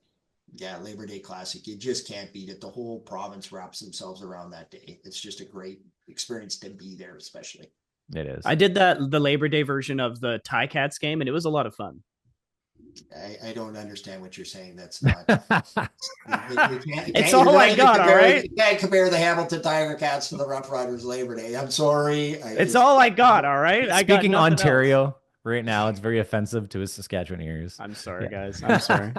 yeah, Labor Day Classic, you just can't beat it. The whole province wraps themselves around that day. It's just a great experience to be there, especially. It is. I did the Labor Day version of the Ticats game, and it was a lot of fun. I don't understand what you're saying. That's not. It's all I got. All right. You can't compare the Hamilton Tiger Cats to the Rough Riders Labor Day. I'm sorry. It's all I got. All right. Speaking Ontario right now, it's very offensive to his Saskatchewan ears. I'm sorry, guys. I'm sorry.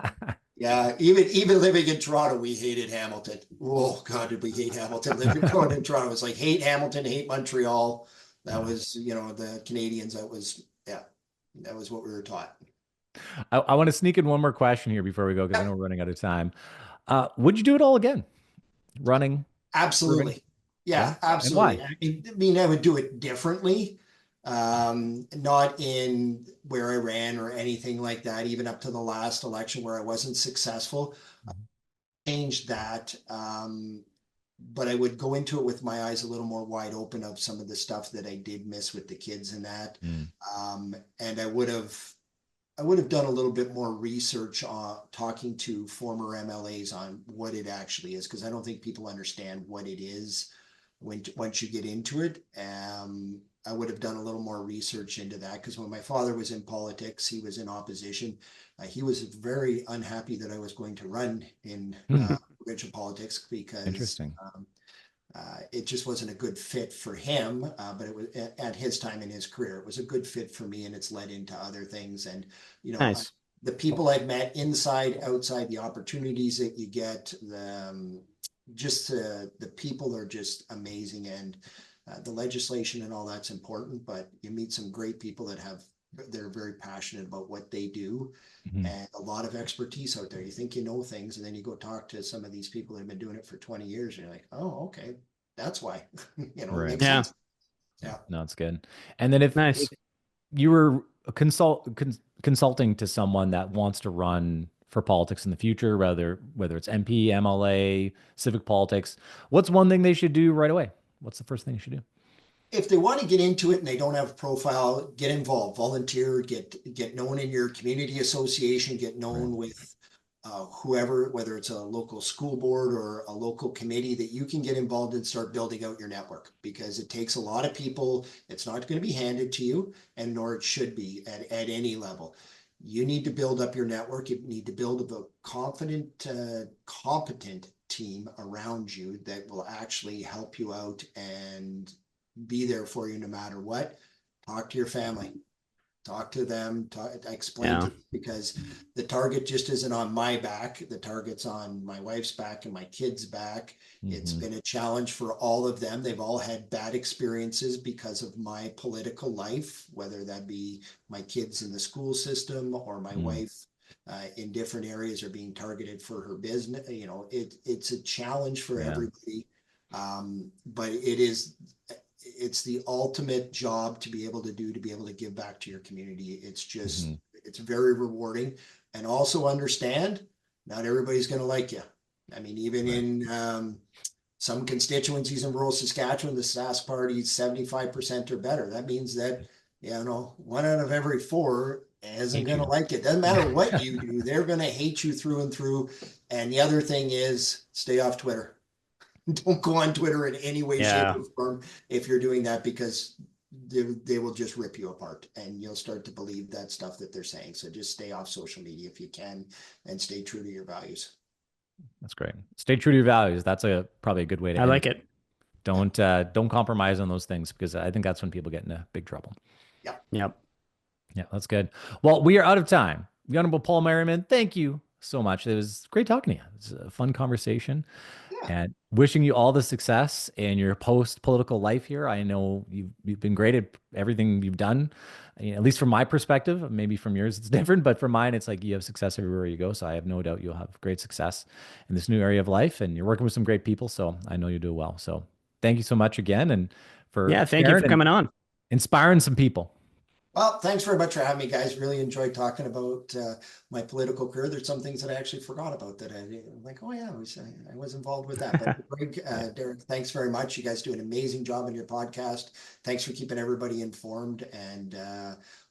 Yeah, even living in Toronto, we hated Hamilton. Oh God, did we hate Hamilton? Going in Toronto, it was like hate Hamilton, hate Montreal. That was, the Canadians. That was what we were taught. I want to sneak in one more question here before we go, because I know we're running out of time. Would you do it all again? Running? Absolutely. Yeah, absolutely. I would do it differently. Not in where I ran or anything like that, even up to the last election where I wasn't successful. Changed that. But I would go into it with my eyes a little more wide open of some of the stuff that I did miss with the kids and that. And I would have done a little bit more research on talking to former MLAs on what it actually is, because I don't think people understand what it is once you get into it. I would have done a little more research into that, because when my father was in politics, he was in opposition. He was very unhappy that I was going to run in provincial politics, because it just wasn't a good fit for him. But it was at his time in his career, it was a good fit for me, and it's led into other things. And nice. The people I've met inside, outside, the opportunities that you get, the people are just amazing. And the legislation and all that's important, but you meet some great people they're very passionate about what they do, and a lot of expertise out there. You think you know things, and then you go talk to some of these people that have been doing it for 20 years, and you're like, oh, okay, that's why. Right. Yeah. No, it's good. And then if you were consulting to someone that wants to run for politics in the future, whether it's MP, MLA, civic politics, what's one thing they should do right away? What's the first thing you should do? If they want to get into it and they don't have a profile, get involved, volunteer, get known in your community association, get known with whoever, whether it's a local school board or a local committee, that you can get involved and start building out your network, because it takes a lot of people. It's not going to be handed to you, and nor it should be at any level. You need to build up your network. You need to build a confident, competent team around you that will actually help you out and be there for you no matter what. Talk to your family. Talk to them, explain to them, because the target just isn't on my back. The target's on my wife's back and my kids' back. It's been a challenge for all of them. They've all had bad experiences because of my political life, whether that be my kids in the school system or my wife in different areas are being targeted for her business. You know, it's a challenge for everybody. But it's the ultimate job to be able to give back to your community. It's just, it's very rewarding. And also understand, not everybody's going to like you. I mean, even in some constituencies in rural Saskatchewan, the Sask Party is 75% or better. That means that, you know, 1 out of every 4 isn't going to like it. Doesn't matter what you do. They're going to hate you through and through. And the other thing is, stay off Twitter. Don't go on Twitter in any way, shape, or form if you're doing that, because they will just rip you apart and you'll start to believe that stuff that they're saying. So just stay off social media if you can, and stay true to your values. That's great. Stay true to your values. That's probably a good way to I like it. Don't compromise on those things, because I think that's when people get into big trouble. Yep. Yeah, that's good. Well, we are out of time. The Honourable Paul Merriman, thank you so much. It was great talking to you. It's a fun conversation. And wishing you all the success in your post-political life here. I know you've been great at everything you've done, at least from my perspective. Maybe from yours it's different, but from mine, it's like you have success everywhere you go. So I have no doubt you'll have great success in this new area of life, and you're working with some great people. So I know you'll do well. So thank you so much again. And thank you for coming on. Inspiring some people. Well, thanks very much for having me, guys. Really enjoyed talking about my political career. There's some things that I actually forgot about that I'm like, oh yeah, I was involved with that. But Greg, Derek, thanks very much. You guys do an amazing job in your podcast. Thanks for keeping everybody informed, and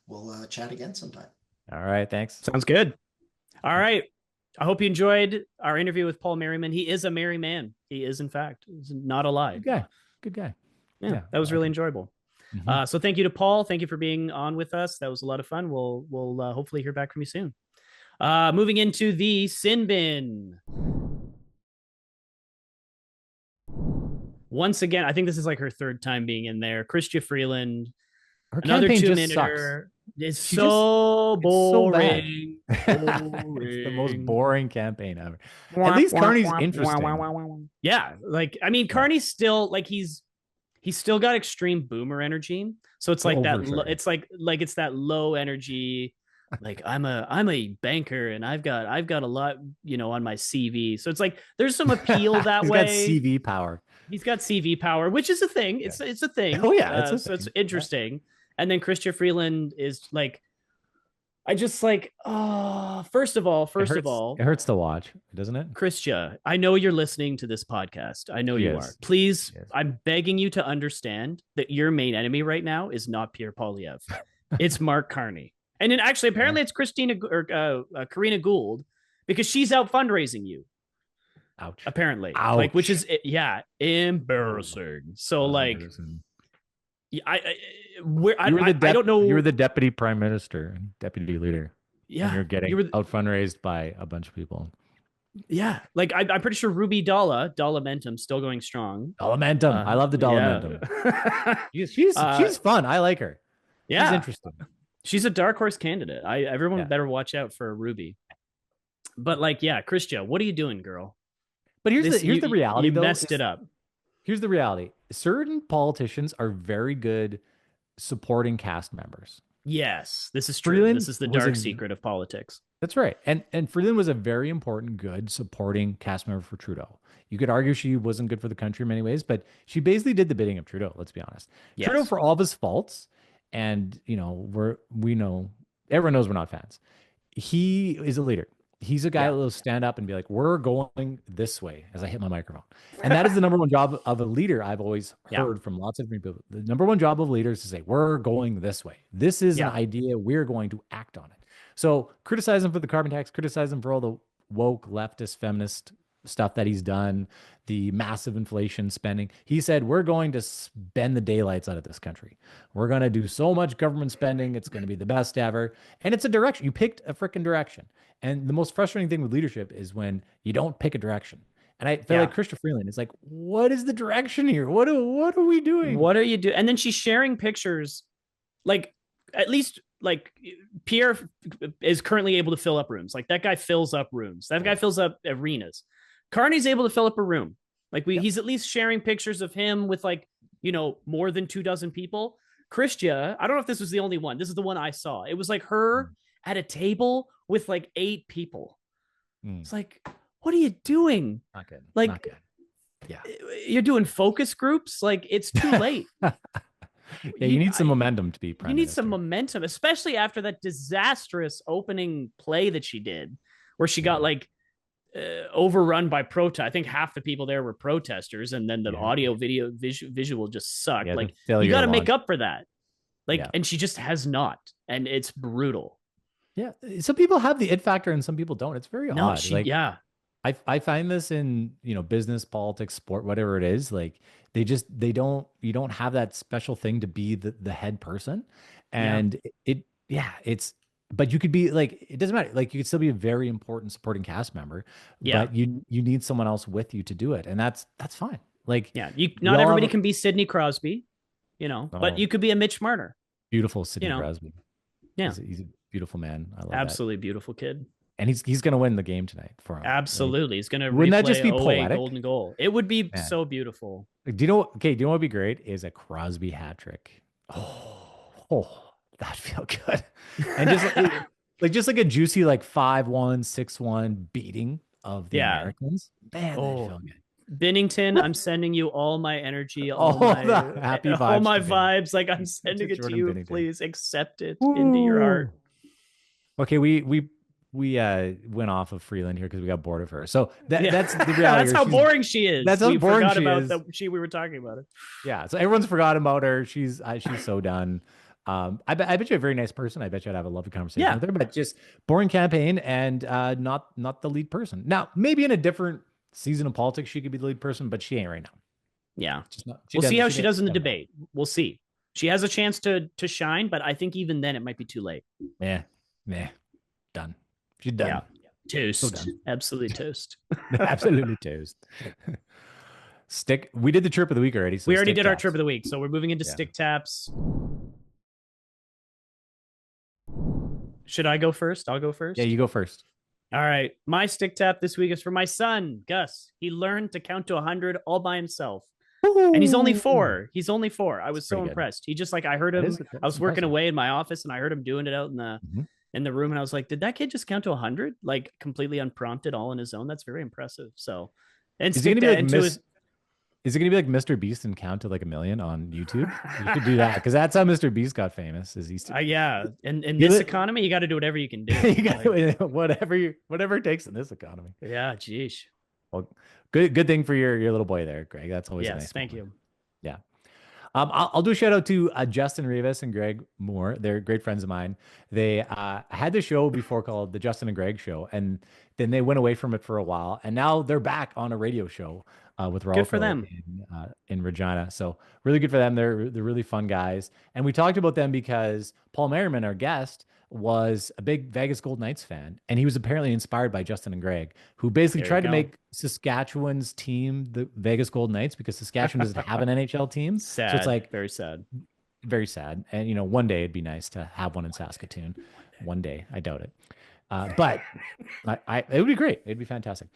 we'll chat again sometime. All right, thanks. Sounds good. All right. I hope you enjoyed our interview with Paul Merriman. He is a merry man. He is, in fact. It's not a lie. Good guy. Yeah, that was really enjoyable. So thank you to Paul. Thank you for being on with us. That was a lot of fun. We'll hopefully hear back from you soon. Moving into the sin bin. Once again, I think this is like her 3rd time being in there. Chrystia Freeland. Her another campaign 2-minuter. It's so boring. It's the most boring campaign ever. At least Carney's interesting. Yeah, like I mean, Carney's still like he's still got extreme boomer energy. So it's like it's like it's that low energy. Like I'm a banker and I've got a lot, on my CV. So it's like there's some appeal that way. He's got CV power. He's got CV power, which is a thing. It's a thing. Oh yeah, it's interesting. And then Chrystia Freeland is like, I just like, first of all, it hurts to watch, doesn't it? Chrystia, I know you're listening to this podcast. I know you are. Please, I'm begging you to understand that your main enemy right now is not Pierre Poilievre. It's Mark Carney. And then actually, apparently it's Karina Gould, because she's out fundraising you. Ouch. Apparently. Ouch. Like, which is, embarrassing. So like, I don't know. You were the deputy prime minister, deputy leader. Yeah. And you're getting out fundraised by a bunch of people. Yeah. Like I'm pretty sure Ruby Dallamentum's still going strong. Dallamentum. I love the Dallamentum. Yeah. She's fun. I like her. Yeah. She's interesting. She's a dark horse candidate. Everyone better watch out for Ruby. But like, Chrystia, what are you doing, girl? But here's the reality. You messed it up. Here's the reality. Certain politicians are very good supporting cast members. Yes, this is true. Freeland this is the dark secret of politics. That's right. And Freeland was a very important, good supporting cast member for Trudeau. You could argue she wasn't good for the country in many ways, but she basically did the bidding of Trudeau, let's be honest. Yes. Trudeau, for all of his faults, and everyone knows we're not fans. He is a leader. He's a guy that will stand up and be like, we're going this way, as I hit my microphone. And that is the number one job of a leader. I've always heard from lots of people. The number one job of leaders is to say, we're going this way. This is an idea. We're going to act on it. So criticize him for the carbon tax, criticize him for all the woke leftist feminist stuff that he's done, the massive inflation spending. He said, we're going to spend the daylights out of this country. We're going to do so much government spending. It's going to be the best ever. And it's a direction. You picked a freaking direction. And the most frustrating thing with leadership is when you don't pick a direction. And I feel like Chrystia Freeland is like, what is the direction here? What are we doing? What are you doing? And then she's sharing pictures, like at least like Pierre is currently able to fill up rooms. Like that guy fills up rooms. That guy fills up arenas. Carney's able to fill up a room. Like he's at least sharing pictures of him with like, more than 24 people. Chrystia, I don't know if this was the only one. This is the one I saw. It was like her at a table with like 8 people. It's like, what are you doing? Not good. Like, not good. Yeah. You're doing focus groups. Like it's too late. You need some momentum to be prime You need minister. some momentum, especially after that disastrous opening play that she did, where she got like overrun by protest. I think half the people there were protesters, and then the audio, video, visual just sucked. Like you got to make up for that. Like, and she just has not, and it's brutal. Yeah, some people have the it factor, and some people don't. It's very odd. I find this in business, politics, sport, whatever it is. Like you don't have that special thing to be the head person, and but you could be like, it doesn't matter. Like you could still be a very important supporting cast member, but you need someone else with you to do it, and that's fine. Like not everybody can be Sidney Crosby, but you could be a Mitch Marner. Beautiful Sidney Crosby. Yeah, he's a beautiful man. I love absolutely beautiful kid. And he's going to win the game tonight for him. Absolutely. He's going to wouldn't that replay just be 08 poetic? golden goal. It would be so beautiful. Do you know what would be great is a Crosby hat trick. Oh, that'd feel good. And just like a juicy like 5-1, 6-1 beating of the Americans. Man, that'd feel good. Binnington, I'm sending you all my energy, all my happy vibes. All my vibes. Like I'm sending it to you. Binnington. Please accept it into your heart. Okay, we went off of Freeland here because we got bored of her. So that's the reality. That's how boring she is. That's how boring she is. We were talking about her. Yeah, so everyone's forgotten about her. She's so done. I bet you're a very nice person. I bet you I'd have a lovely conversation with her, but just boring campaign and not the lead person. Now, maybe in a different season of politics, she could be the lead person, but she ain't right now. Yeah. We'll see how she does in the debate. We'll see. She has a chance to shine, but I think even then it might be too late. Yeah. Done. She's done. Yeah. Toast. So done. Absolutely toast. Absolutely toast. We did the trip of the week already. So we already did our trip of the week. So we're moving into stick taps. Should I go first? I'll go first. Yeah, you go first. All right. My stick tap this week is for my son, Gus. He learned to count to 100 all by himself. And he's only 4. I was so impressed. He just I heard him. I was working away in my office and I heard him doing it out in the room. And I was like, did that kid just count to 100? Like completely unprompted, all on his own. That's very impressive. So, and is it going to be like Mr. Beast and count to like 1 million on YouTube? You could do that because that's how Mr. Beast got famous. Is he's in this economy, you got to do whatever you can do. You got to whatever it takes in this economy. Yeah, geez. Well, good thing for your little boy there, Greg. That's always nice. Thank you. Yeah. I'll do a shout out to Justin Rivas and Greg Moore. They're great friends of mine. They had the show before called the Justin and Greg Show, and then they went away from it for a while, and now they're back on a radio show with Raul. Good for them in Regina. So really good for them. They're really fun guys, and we talked about them because Paul Merriman, our guest, was a big Vegas Golden Knights fan, and he was apparently inspired by Justin and Greg, who basically tried to make Saskatchewan's team the Vegas Golden Knights because Saskatchewan doesn't have an NHL team. Sad. So it's like very sad. Very sad. And one day it'd be nice to have one in Saskatoon. One day, I doubt it. But it would be great. It'd be fantastic.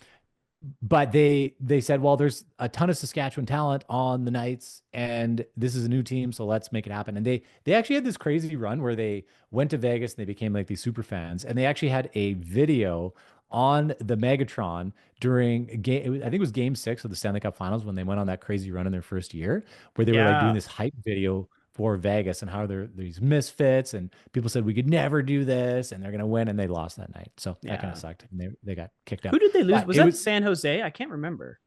But they said, well, there's a ton of Saskatchewan talent on the Knights, and this is a new team, so let's make it happen. And they actually had this crazy run where they went to Vegas and they became like these super fans, and they actually had a video on the Megatron during I think it was Game 6 of the Stanley Cup Finals when they went on that crazy run in their first year, where they were like doing this hype video for Vegas and how they're these misfits, and people said we could never do this and they're going to win, and they lost that night. So that kind of sucked. And they got kicked out. Who did they lose? Was that San Jose? I can't remember.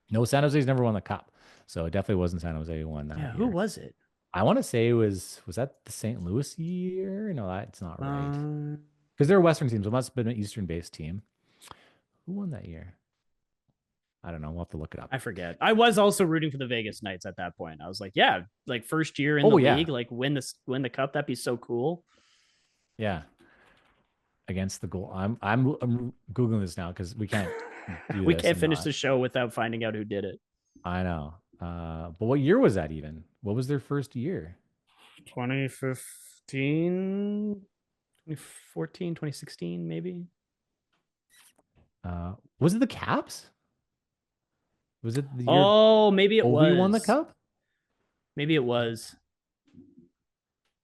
No, San Jose's never won the cup. So it definitely wasn't San Jose who won that. Yeah, who was it? I want to say was that the St. Louis year? No, that's not right. Because they're a Western team, so it must have been an Eastern based team. Who won that year? I don't know. We'll have to look it up. I forget. I was also rooting for the Vegas Knights at that point. I was like, yeah, like first year in the league, like win the cup. That'd be so cool. Yeah. Against the goal. I'm Googling this now because we can't we can't finish the show without finding out who did it. I know. But what year was that even? What was their first year? 2015, 2014, 2016, maybe. Was it the Caps? Was it the year maybe it was. won the cup? Maybe it was.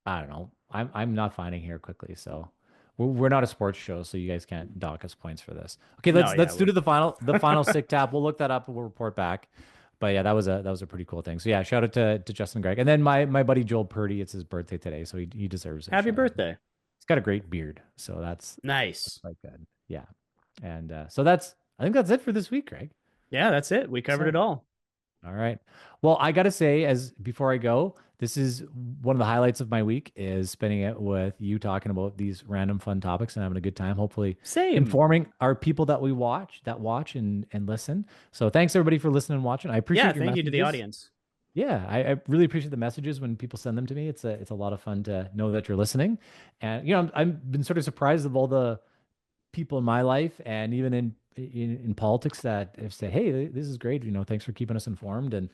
I don't know. I'm not finding here quickly, so we're not a sports show, so you guys can't dock us points for this. Okay, let's do to the final sick tap. We'll look that up and we'll report back. But yeah, that was a pretty cool thing. So yeah, shout out to Justin Gregg. And then my buddy Joel Purdy, it's his birthday today, so he deserves it. Happy birthday. He's got a great beard, so that's nice. Quite good. Yeah. And so I think that's it for this week, Greg. Yeah, that's it. We covered it all. All right. Well, I got to say, before I go, this is one of the highlights of my week is spending it with you talking about these random fun topics and having a good time. Hopefully informing our people that watch and listen. So thanks everybody for listening and watching. I appreciate your thank you to the audience. Yeah, I really appreciate the messages when people send them to me. It's a lot of fun to know that you're listening. And, I've been sort of surprised of all the people in my life and even in politics that have said, hey, this is great. Thanks for keeping us informed and,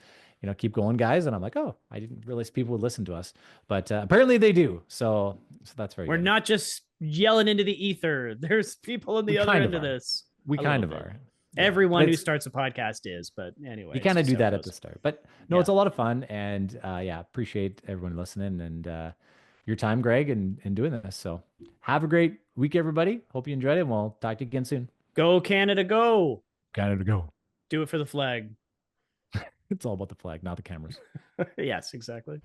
keep going, guys. And I'm like, oh, I didn't realize people would listen to us, but apparently they do. So that's very We're good. not just yelling into the ether. There's people on the other end of this. We kind of are. Yeah. Everyone who starts a podcast is, but anyway. You kind of do that at the start, but no, it's a lot of fun. And appreciate everyone listening and your time, Greg, and doing this. So have a great week, everybody. Hope you enjoyed it. And we'll talk to you again soon. Go Canada, go. Canada, go. Do it for the flag. It's all about the flag, not the cameras. Yes, exactly.